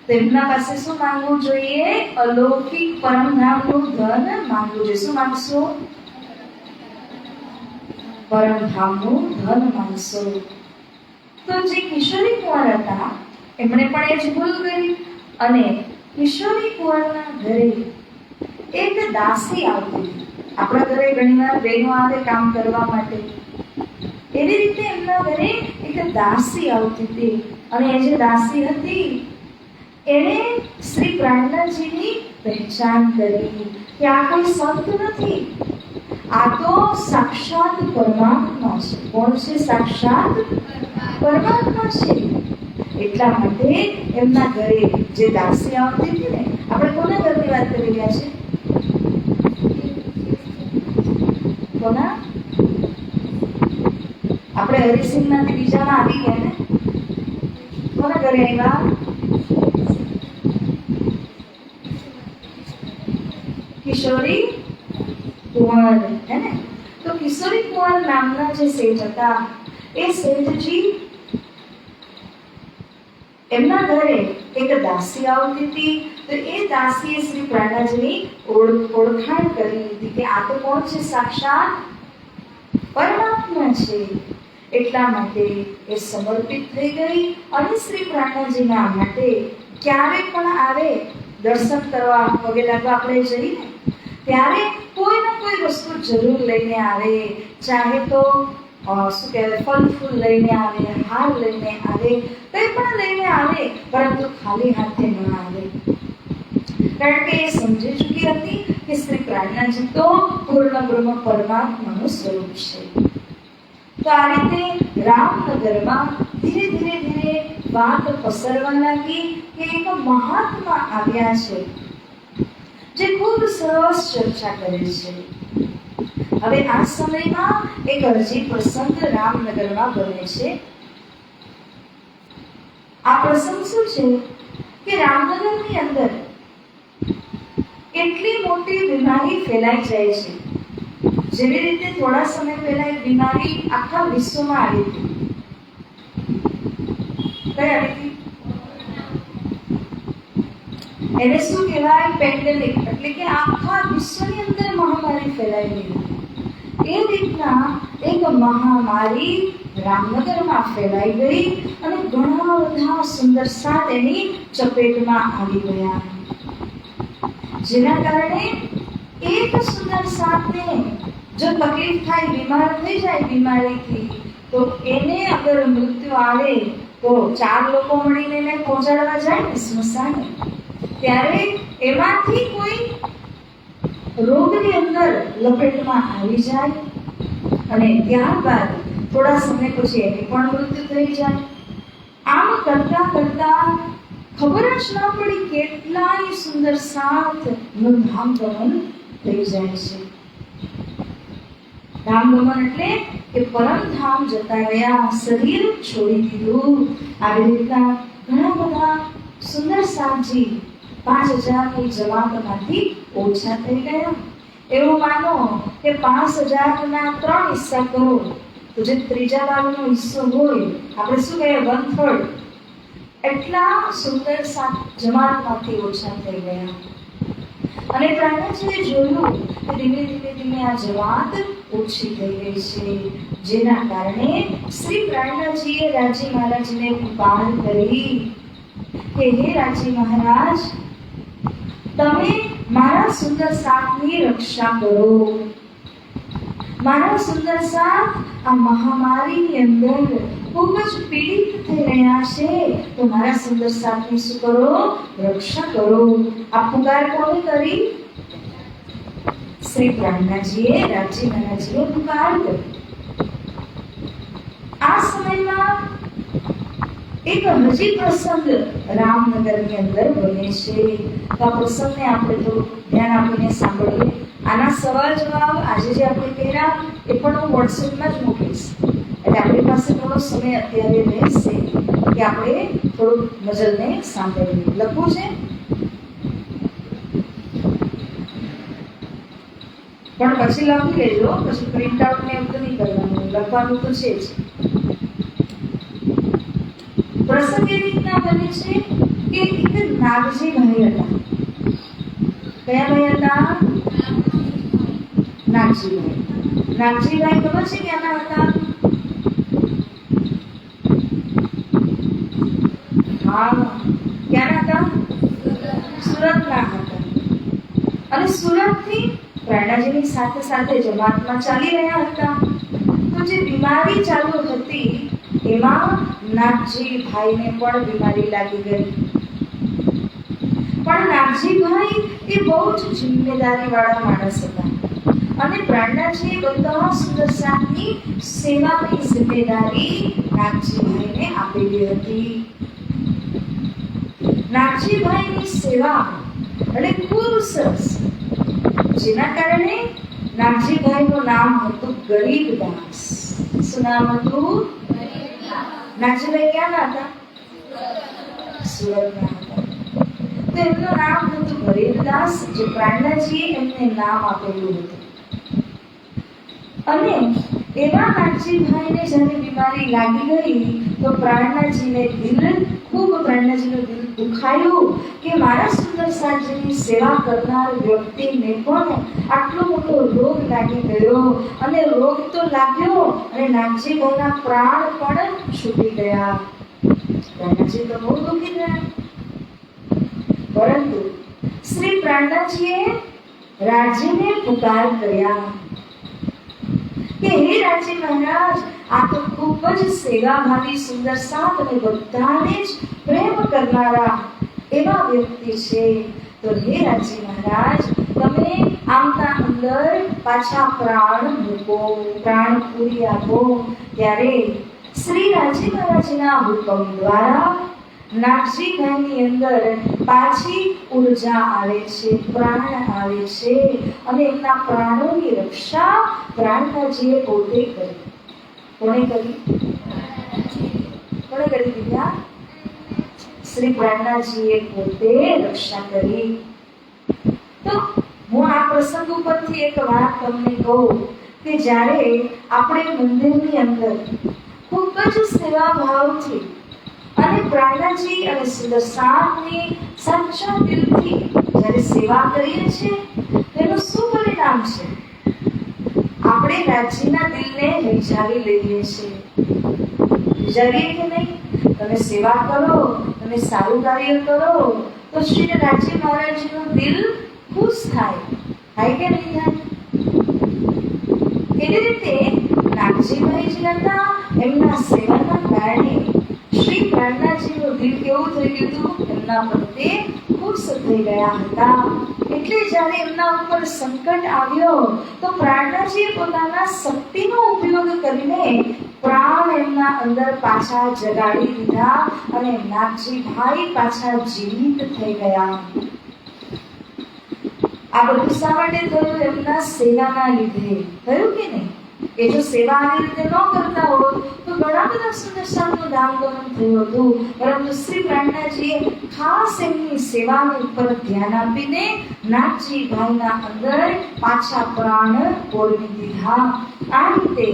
તેમના પાસે શું માંગવું જોઈએ? અલૌકિક પરમધામનું ધન માંગવું જોઈએ. શું માંગશો? પરમધામનું ધન માંગશો. તો જે કિશોરી કુંવર હતા એમણે પણ એ જ ભૂલ કરી, અને કિશોરી કુંવરના ઘરે એક દાસી આવતી હતી. આપણા ઘરે ઘણીવાર બહેનો આવે કામ કરવા માટે, એવી રીતે એમના ઘરે એક દાસી આવતી હતી. અને એ જે દાસી હતી એને શ્રી પ્રાણનાથજીની પહેચાન કરી કે આ કોઈ સંત નથી, આ તો સાક્ષાત પરમાત્મા છે. કોણ છે? સાક્ષાત પરમાત્મા છે. એટલા માટે એમના ઘરે જે દાસી આવતી હતી ને, આપણે કોના ઘરની વાત કરી રહ્યા છે? કોના? આપણે હરિસિંહમાંથી બીજામાં આવી ગયા ને? કોના ઘરે આવ્યા? કિશોરી કુંવર, હે ને? તો કિશોરી કુંવર નામના જે શેઠ હતા, એ શેઠજી એમના ઘરે એક દાસી આવતી હતી. તો એ દાસીએ શ્રી પ્રાણનાથજીની ઓળખાણ કરી લીધી કે આ તો કોણ છે? સાક્ષાત પરમાત્મા છે. એટલા માટે એ સમર્પિત થઈ ગઈ અને શ્રી પ્રાણનાથજીના માટે ક્યારે પણ આવે દર્શન કરવા પગે લાગવા આપણે જઈએ ત્યારે કોઈ ને કોઈ વસ્તુ જરૂર લઈને આવે, ચાહે તો શું કહેવાય ફળ ફૂલ લઈને આવે, હાર લઈને આવે, કંઈ પણ લઈને આવે, પરંતુ ખાલી હાથે ન આવે, કારણ કે એ સમજી ચૂકી હતી કે શ્રી પ્રાણનાજી તો પૂર્ણ બ્રહ્મ પરમાત્માનું સ્વરૂપ છે. તો આ રીતે રામનગરમાં ધીરે ધીરે ધીરે વાત પસરવા લાગી કે એક મહાત્મા આવ્યા છે જે ખૂબ સરસ ચર્ચા કરે છે. હવે આ સમયમાં એક અરજી પ્રસંગ રામનગરમાં બને છે. આ પ્રસંગ શું છે કે રામનગરની અંદર એટલી મોટી બીમારી ફેલાઈ જાય છે, જેવી રીતે થોડા સમય પહેલા એક બીમારી આખા વિશ્વમાં આવી હતી. કઈ આવી હતી? એને શું કહેવાય? પેન્ડેમિક, એટલે કે આખા વિશ્વની અંદર મહામારી ફેલાઈ ગઈ. એ રીતના એક મહામારી રામનગરમાં ફેલાઈ ગઈ અને ઘણા બધા સુંદર સાત એની ચપેટમાં આવી ગયા, જેના કારણે એક સુંદર સાપને જો તકલીફ થાય, બીમાર થઈ જાય બીમારીથી, તો એને અગર મૃત્યુ આવે તો 4 લોકો મળીને એને પહોંચાડવા જાય ને સ્મશાને, ત્યારે એમાંથી કોઈ રોગની અંદર લપેટમાં આવી જાય અને ત્યારબાદ થોડા સમય પછી એની પણ મૃત્યુ થઈ જાય. આમ કરતા કરતા ખબર જ ન પડી કેટલાય સુંદર સાથનું ધામ ગમન થઈ જાય છે. ધામ ગમન એટલે કે પરમધામ જતા રહ્યા, શરીર છોડી દીધું. આવી રીતના ઘણા બધા સુંદર સાથજી 5000ની જમાતમાંથી ઓછા થઈ ગયા. એવું માનો કે 5000ના 3 હિસ્સા કરો તો જે ત્રીજા ભાગનો હિસ્સો હોય, આપણે શું કહીએ 1/3, એટલા સુંદર સાત જમાતમાંથી ઓછા થઈ ગયા. અને પ્રાણનાજીએ જોયું કે ધીમે ધીમે ધીમે આ જમાત ઓછી થઈ ગઈ છે, જેના કારણે શ્રી પ્રાણનાજીએ રાજી મહારાજને પુકાર કરી કે હે રાજી મહારાજ, તમે મારા સુંદર સાપની રક્ષા કરો. મારા સુંદર સાપ આ મહામારીની અંદર ખૂબ જ પીડિત થઈ રહ્યા છે, તો મારા સુંદર સાપની શું કરો? રક્ષા કરો. આ પુકાર કોણે કરી? શ્રી પ્રાણનાજીએ, રાજી મહારાજે પુકાર કરી. આ સમયમાં એક હજી પ્રસંગ રામનગરની અંદર બને છે. તો આ પ્રસંગને આપણે થોડું ધ્યાન આપીને સાંભળીએ. આના સવાલ જવાબ આજે જે આપણે કર્યા એ પણ હું વોટ્સએપમાં જ મૂકીશ, એટલે આપણી પાસે થોડો સમય અત્યારે રહેશે કે આપણે થોડુંક નજરને સાંભળીએ. લખવું છે પણ પછી લખી લેજો, પછી પ્રિન્ટ આઉટ ને એવું તો નહીં કરવાનું, લખવાનું તો છે જ. પ્રસંગ એ રીતના બને છે કે એક નાગજી ભાઈ હતા. કયા ભાઈ હતા? નાગજીભાઈ. નાગજીભાઈ ખબર છે ક્યાંના હતા? હા, ક્યાંના હતા? સુરતના હતા. અને સુરતથી પ્રાણનાજીની સાથે સાથે જમાતમાં ચાલી રહ્યા હતા. તો જે બીમારી ચાલુ હતી એમાં નાગજીભાઈને પણ બીમારી લાગી ગઈ. પણ નાગજીભાઈ એ બહુ જ જિમ્મેદારી વાળા માણસ હતા અને પ્રાણનાજીએ બધા સુંદર સાપની સેવાની જિમ્મેદારી નાગજીભાઈને આપેલી હતી. નાગજીભાઈની સેવા એટલે ખૂબ સરસ, જેના કારણે નાગજીભાઈનું નામ હતું ગરીબદાસ. શું નામ હતું? નાગજીભાઈ ક્યાંના હતા? સુરતના હતા. તો એમનું નામ હતું ગરીબદાસ, જે પ્રાણનાજીએ એમને નામ આપેલું હતું. અને એવા નાગજીભાઈને જ્યારે બીમારી લાગી ગઈ તો પ્રાણનાજીનું દિલ દુખાયું કે મારા સુંદર સાજીની સેવા કરનાર વ્યક્તિને પણ આટલો મોટો રોગ લાગી ગયો. અને રોગ તો લાગ્યો અને નાગજીભાઈના પ્રાણ પણ છૂટી ગયા. પ્રાણનાજી તો બહુ દુખી ગયા. પરંતુ શ્રી પ્રાણનાજીએ રાજીને પુકાર કર્યા કે હે રાજી મહારાજ, આ તો ખૂબ જ સેવાભાવી, સુંદર સાત અને બધાને જ પ્રેમ કરનારા એવા વ્યક્તિ છે. તો હે રાજી મહારાજ, તમે આમના અંદર પાછા પ્રાણ મૂકો, પ્રાણ પૂરી આપો. ત્યારે શ્રી રાજી મહારાજના હુકમ દ્વારા નાગજીભાઈની અંદર પાછી ઉર્જા આવે છે, પ્રાણ આવે છે અને એમના પ્રાણોની રક્ષા પ્રાણનાજીએ પોતે કરી. કોણે કરી? કોણે કરી દીધા? શ્રી પ્રાણનાજીએ પોતે રક્ષા કરી. તો હું આ પ્રસંગ ઉપરથી એક વાત તમને કહું કે જ્યારે આપણે મંદિરની અંદર ખૂબ જ સેવા ભાવથી અને પ્રાણનાજી અને સુદર્શનની સાચા દિલથી જ્યારે સેવા કરીએ છીએ, તેનું શું પરિણામ છે? આપણે રાજીના દિલને રીઝાવી લઈએ છીએ. રીઝાવીએ કે નહીં? તમે સેવા કરો, તમે સારું કાર્ય કરો તો શ્રી રાજી મહારાજનું દિલ ખુશ થાય કે નહીં થાય? એવી રીતે નાગજીભાઈજીના એમના સેવાના કારણે શ્રી પ્રાણનાજીનું દિલ કેવું થઈ ગયું હતું? એમના પ્રત્યે ખુશ થઈ ગયા હતા. એટલે જ્યારે એમના ઉપર સંકટ આવ્યો તો પ્રાણનાજીએ પોતાના શક્તિનો ઉપયોગ કરીને પ્રાણ એમના અંદર પાછા જગાડી દીધા અને નાગજીભાઈ પાછા જીવિત થઈ ગયા. આ બધું શા માટે થયું? એમના સેવાના લીધે થયું કે નહીં? એ જો સેવા આવી રીતે ન કરતા હોત તો ઘણા બધા સુદર્શનનું ધામગમન થયું હતું. પરંતુ શ્રી પ્રાણનાજીએ ખાસ એમની સેવાની ઉપર ધ્યાન આપીને નાગજીભાઈના અંદર પાછા પ્રાણ પોરવી દીધા. આ રીતે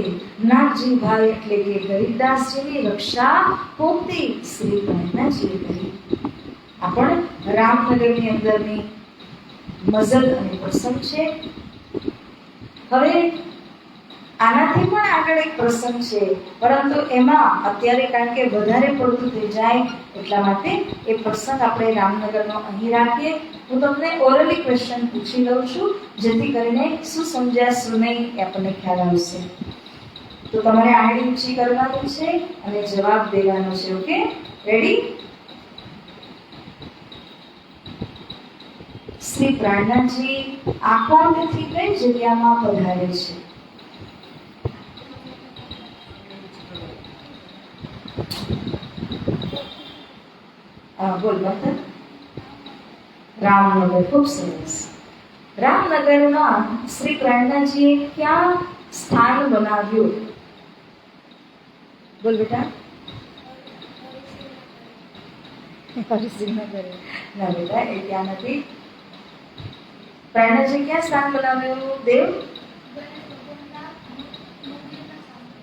નાગજીભાઈ એટલે કે ગરીબદાસજીની રક્ષા પોતે શ્રી પ્રાણનાજીએ કરી. આ પણ રામનગરની અંદરની મઝલ અને પ્રસંગ છે. હવે આનાથી પણ આગળ એક પ્રસંગ છે, પરંતુ એમાં અત્યારે કારણ કે વધારે પડતું થઈ જાય એટલા માટે એ પ્રસંગ આપણે રામનગરનો અહીં રાખીએ. હું તમને ઓરલી ક્વેશ્ચન પૂછી લઉં છું, જેથી કરીને શું સમજ્યા શું નહીં એ આપણને ખ્યાલ આવશે. તો તમારે આંગળી ઊંચી કરવાની છે અને જવાબ દેવાનો છે. Okay, ready? શ્રી પ્રાણનાજી આકાંડથી કઈ જગ્યામાં પધારે છે? બોલ મતલબ રામનગર. ખૂબ સરસ. રામનગરમાં શ્રી પ્રાણનાજીએ ક્યાં સ્થાન બનાવ્યું? બોલ બેટા. હરિસિંહનગર ના બેટા, એ ત્યાં નથી. પ્રાણનાજીએ ક્યાં સ્થાન બનાવ્યું? દેવ?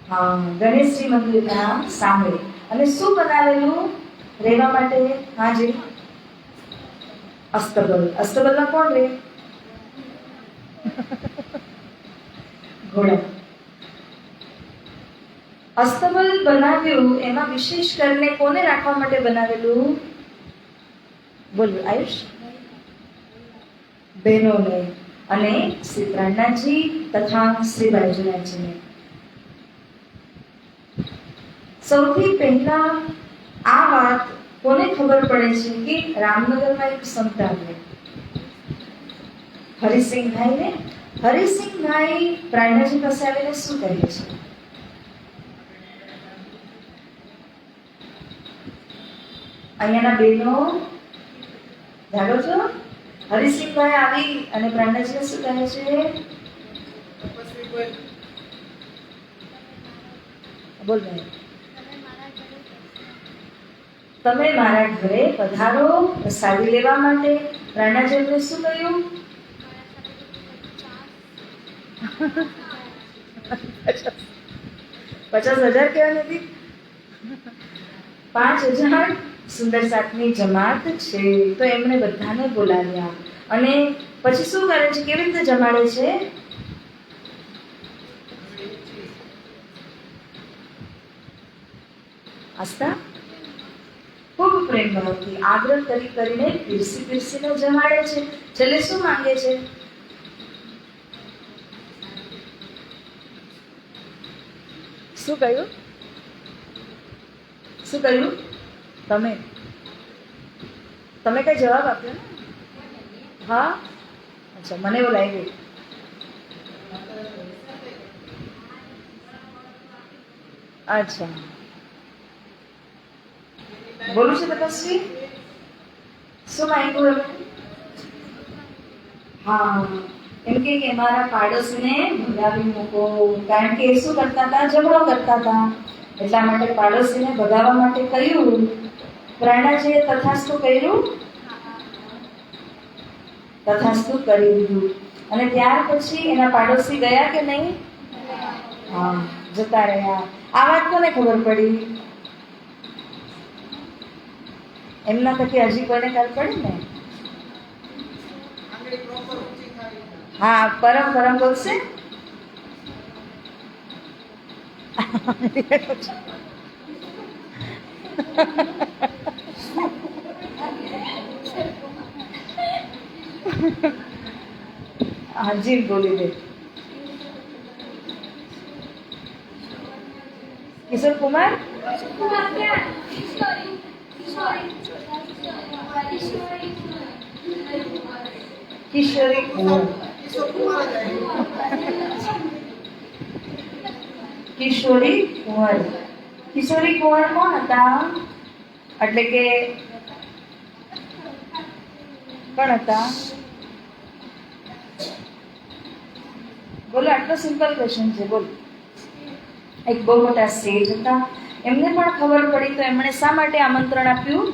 હા, ગણેશજી મંદિરના સામે. અને શું બનાવેલું રહેવા માટે? હાજી, અસ્તબલ. અસ્તબલમાં કોણ રહે? ઘોડા. અસ્તબલ બનાવ્યું એમાં વિશેષ કરીને કોને રાખવા માટે બનાવેલું? બોલ આયુષ. બહેનોને અને શ્રી પ્રાણનાજી તથા શ્રી બાજુનાજીને. સૌથી પહેલા આ વાત કોને ખબર પડે છે કે રામનગરમાં એક સંત આવ્યો? હરિસિંહભાઈ ને. હરિસિંહભાઈ પ્રાણનાજી પાસે આવીને શું કહે છે? અહીંયાના બહેનો જાગો છો? હરિસિંહભાઈ આવી અને પ્રાણનાજીને શું કહે છે? બોલ ભાઈ. તમે મારા ઘરે પધારો પ્રસાદી લેવા માટે. પ્રાણનાજીએ શું કહ્યું? 50,000 કહેવા નથી, 5,000 સુંદર સાતની જમાત છે. તો એમણે બધાને બોલાવ્યા અને પછી શું કરે છે? કેવી રીતે જમાડે છે? આસ્થા ખૂબ પ્રેમ ભાવથી આગ્રહ કરીને પીરસીને જમાડે છે. છેલ્લે શું માંગે છે? શું કહ્યું? શું કહ્યું? તમે તમે કઈ જવાબ આપ્યો ને? હા, અચ્છા, મને એવું લાગ્યું. અચ્છા, બોલું છું તપસ્વી? શું માંગ્યું? હા, એમ કે મારા પાડોશીને ભગાવી મૂકો, કારણ કે એ શું કરતા હતા? ઝઘડો કરતા હતા. એટલા માટે પાડોશીને ભગાવવા માટે કહ્યું. પ્રાણાજીએ તથાસ્તુ કર્યું, તથાસ્તુ કરી દીધું. અને ત્યાર પછી એના પાડોશી ગયા કે નહીં? હા, જતા રહ્યા. આ વાત કોને ખબર પડી? એમના થકી હજી કોને ખબર પડી ને? હા, પરમ પરમ બોલશે. હાજી બોલી દે. કિશોર કુમાર, કિશોરી કુંવર, કિશોરી કુંવર. કિશોરી કુંવર કોણ હતા? એટલે કે કોણ હતા? બોલો, આટલો સિમ્પલ ક્વેશ્ચન છે. બોલો. એક બહુ મોટા શેઠ હતા. એમને પણ ખબર પડી તો એમણે શા માટે આમંત્રણ આપ્યું?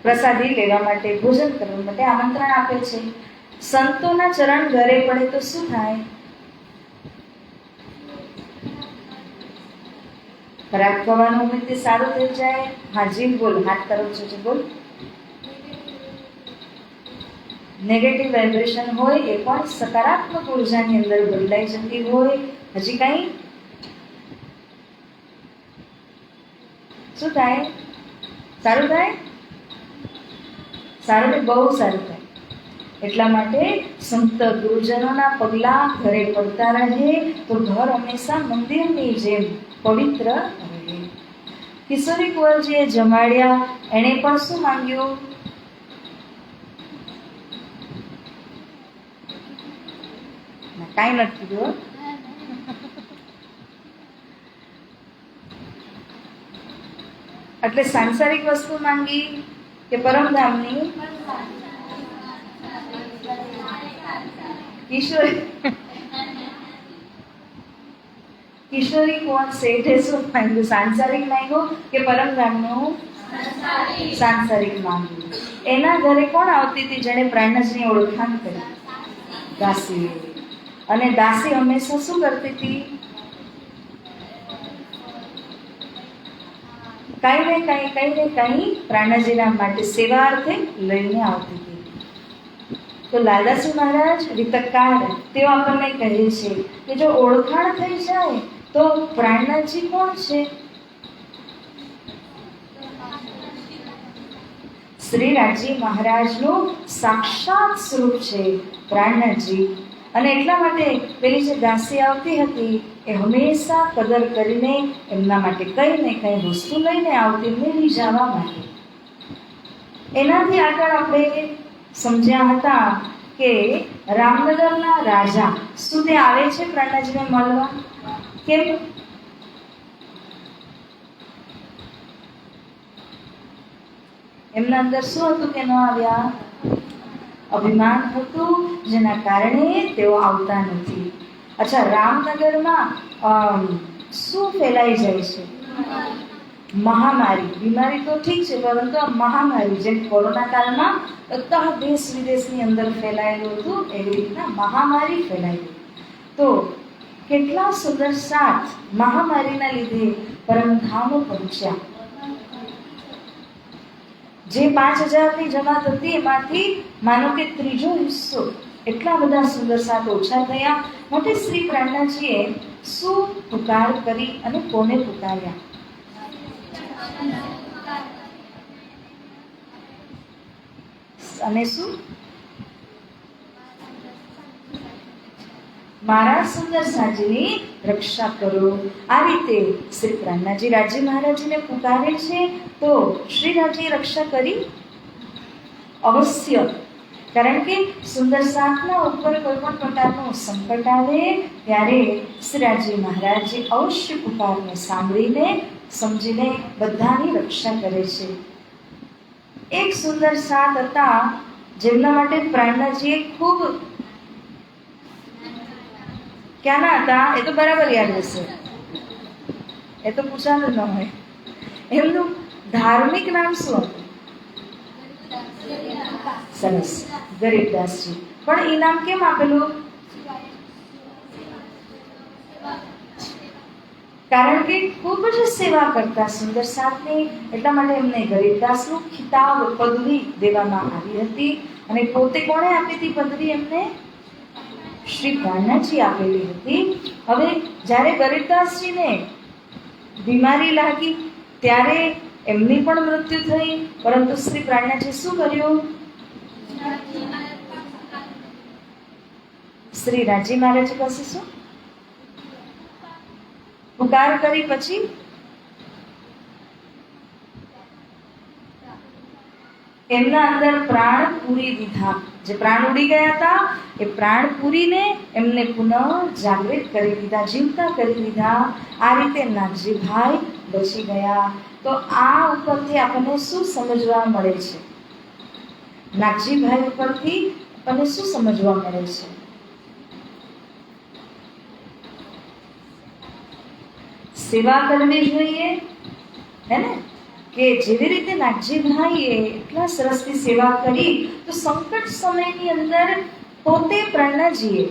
પ્રસાદી લેવા માટે, ભોજન કરવા માટે આમંત્રણ આપે છે. સંતોના ચરણ ઘરે પડે તો શું થાય? ખરાબ થવાનું હોય તે સારું થઈ જાય. હાજી બોલ, હાથ તરફ છે. બોલ. નેગેટિવ વાઇબ્રેશન હોય એ પણ સકારાત્મક ઉર્જાની અંદર બદલાઈ જતી હોય. હજી કઈ? શું થાય? સારું થાય? સારું ને? બહુ સારું થાય. એટલા માટે સંત ગુરુજનોના પગલા ઘરે પડતા રહે તો ઘર હંમેશા મંદિરની જેમ પવિત્ર રહે. કિશોરી કુંવરજીએ જમાડ્યા. એણે પણ શું માંગ્યું? કાંઈ નથી કીધું. એટલે સાંસારિક વસ્તુ માંગી કે પરમધામની? કિશોરી કુંવર શેઠે શું માંગ્યું? સાંસારિક માંગ્યું કે પરમધામનું? સાંસારિક માંગ્યું. એના ઘરે કોણ આવતી હતી જેને પ્રાણજની ઓળખાણ કરી? દાસી. અને દાસી હંમેશા શું કરતી હતી? કઈ ને કઈ પ્રાણજીના માટે સેવાર્થે લઈને આવતી હતી. તો લાલદાસજી મહારાજ વિતકાર તેઓ આપણને કહે છે કે જો ઓળખાણ થઈ જાય તો પ્રાણજી કોણ છે? શ્રી રાજી મહારાજનું સાક્ષાત સ્વરૂપ છે પ્રાણજી. અને એટલા માટે પેલી જે દાસી આવતી હતી એ હંમેશા કદર કરીને એમના માટે કઈ ને કઈ વસ્તુ લઈને આવતી, મેળવી જવા માટે. એનાથી આગળ આપણે સમજ્યા હતા કે રામનગરના રાજા શું તે આવે છે પ્રાણજીને મળવા? કેમ? એમના અંદર શું હતું કે ન આવ્યા? અભિમાન હતું, જેના કારણે તેઓ આવતા નથી. અચ્છા, રામનગરમાં શું ફેલાઈ જાય છે? મહામારી. બીમારી તો ઠીક છે, પરંતુ આ મહામારી જેમ કોરોના કાળમાં બધા દેશ વિદેશની અંદર ફેલાયેલું હતું એવી રીતના મહામારી ફેલાઈ ગઈ. તો કેટલા સુંદર સાથ મહામારીના લીધે પરમધામો પહોંચ્યા. જે 5000ની જમાત હતી એમાંથી માનો કે ત્રીજો હિસ્સો, એટલા બધા સુંદર સાથ ઓછા થયા. માટે શ્રી પ્રાણનાથજીએ શું પુકાર કરી અને કોને પુકાર્યા? અને શું? મારા સુંદર સાજીની રક્ષા કરો. આ રીતે શ્રી પ્રાણનાજી રાજી મહારાજને પુકારે છે. તો શ્રીરાજીએ રક્ષા કરી અવશ્ય, કારણ કે સુંદર સાતના ઉપર કોઈ પણ પ્રકારનું સંકટ આવે ત્યારે શ્રીરાજી મહારાજ અવશ્ય પુકારને સાંભળીને સમજીને બધાની રક્ષા કરે છે. એક સુંદર સાત હતા જેમના માટે પ્રાણનાજીએ ખૂબ, ક્યાંના હતા એ તો બરાબર યાદ હશે, એ તો પૂછાનું ન હોય. એમનું ધાર્મિક નામ શું હતું? સરસ, ગરીબદાસજી. પણ એ નામ કેમ આપેલું? કારણ કે ખૂબ જ સેવા કરતા સુંદર સાતની, એટલા માટે એમને ગરીબદાસનું ખિતાબ, પદવી દેવામાં આવી હતી. અને પોતે કોણે આપી હતી પદવી? એમને શ્રી પ્રાણનાજી આપેલી હતી. હવે જ્યારે ગરીબદાસજીને બીમારી લાગી ત્યારે એમની પણ મૃત્યુ થઈ, પરંતુ શ્રી પ્રાણનાજી શું કર્યું? શ્રી રાજી મહારાજ પાસે શું પુકાર કરી? પછી એમના અંદર પ્રાણ પૂરી દીધા. જે પ્રાણ ઉડી ગયા હતા એ પ્રાણ પૂરીને એમને પુનઃ જાગૃત કરી દીધા, જીવતા કરી દીધા. આ રીતે નાગજીભાઈ બચી ગયા. તો આ ઉપરથી આપણને શું સમજવા મળે છે? નાગજીભાઈ ઉપરથી આપણને શું સમજવા મળે છે? સેવા કરવી જોઈએ, હે ને? કે જેવી રીતે નાગજીભાઈએ એટલા સરસથી સેવા કરી, તો સંકટ સમયની અંદર પોતે પ્રાણનાજીએ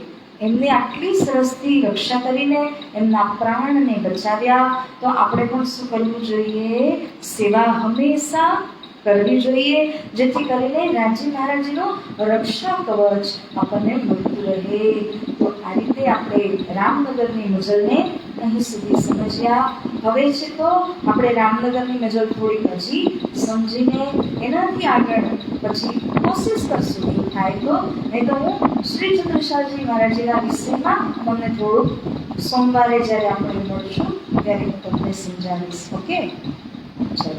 એમની આટલી સરસથી રક્ષા કરીને એમના પ્રાણને બચાવ્યા. તો આપણે પણ શું કરવું જોઈએ? સેવા હંમેશા કરવી જોઈએ, જેથી કરીને રાજી મહારાજનો રક્ષા કવચ આપણને મળતું રહે. તો આ રીતે આપણે રામનગરની મજલને અહીં સુધી સમજ્યા. હવે છે તો આપણે રામનગરની મજલ થોડીક હજી સમજીને એનાથી આગળ પછી કોશિશ કરશું એવું થાય તો. નહીં તો હું શ્રી ચંદ્રશાલજી મહારાજના વિષયમાં તમને થોડુંક સોમવારે જ્યારે આપણે મળશું ત્યારે હું તમને સમજાવીશ. ઓકે, ચલો.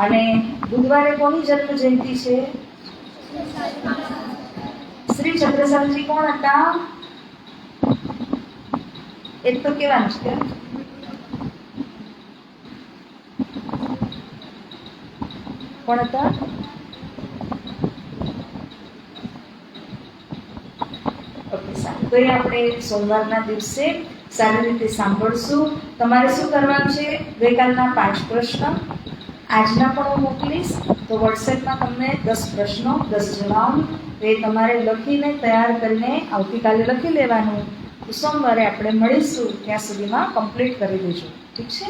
અને બુધવારે કોની જન્મ જયંતિ છે? શ્રી ચંદ્રશાલજી કોણ હતા? એક તો કેવાનું છે, કોણ હતા? ઓકે, સારું. તો એ આપણે સોમવારના દિવસે સારી રીતે સાંભળશું. તમારે શું કરવાનું છે? ગઈકાલના 5 પ્રશ્ન આજના પણ હું મોકલીશ. તો વોટ્સએપમાં તમને 10 પ્રશ્નો, 10 જવાબ, તો એ તમારે લખીને તૈયાર કરીને આવતીકાલે લખી લેવાનું. તો સોમવારે આપણે મળીશું, ત્યાં સુધીમાં કમ્પ્લીટ કરી દેજો. ઠીક છે?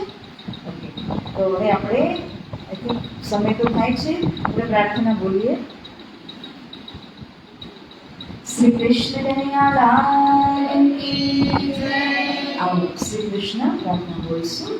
ઓકે. તો હવે આપણે સમય તો થાય છે, આપણે પ્રાર્થના બોલીએ. શ્રી કૃષ્ણ કનૈયાલાલ કી જય. આવો શ્રી કૃષ્ણ પ્રાર્થના બોલીશું.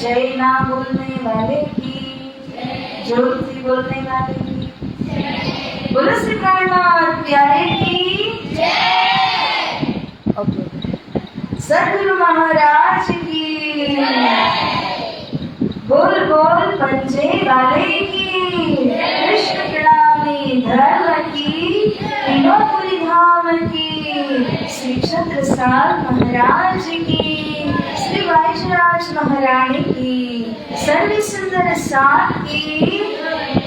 जय ना बोलने वाले की, जोर से बोलने वाले की, बोलो श्री प्राणनाथ प्यारे की जय। सदगुरु महाराज की बोल बोल पंजे वाले की कृष्ण प्रणामी धर्म की विनोदपुरी धाम की श्री छत्रसाल महाराज की श्री वाइसराज महारानी की सर्व सुंदर साथ की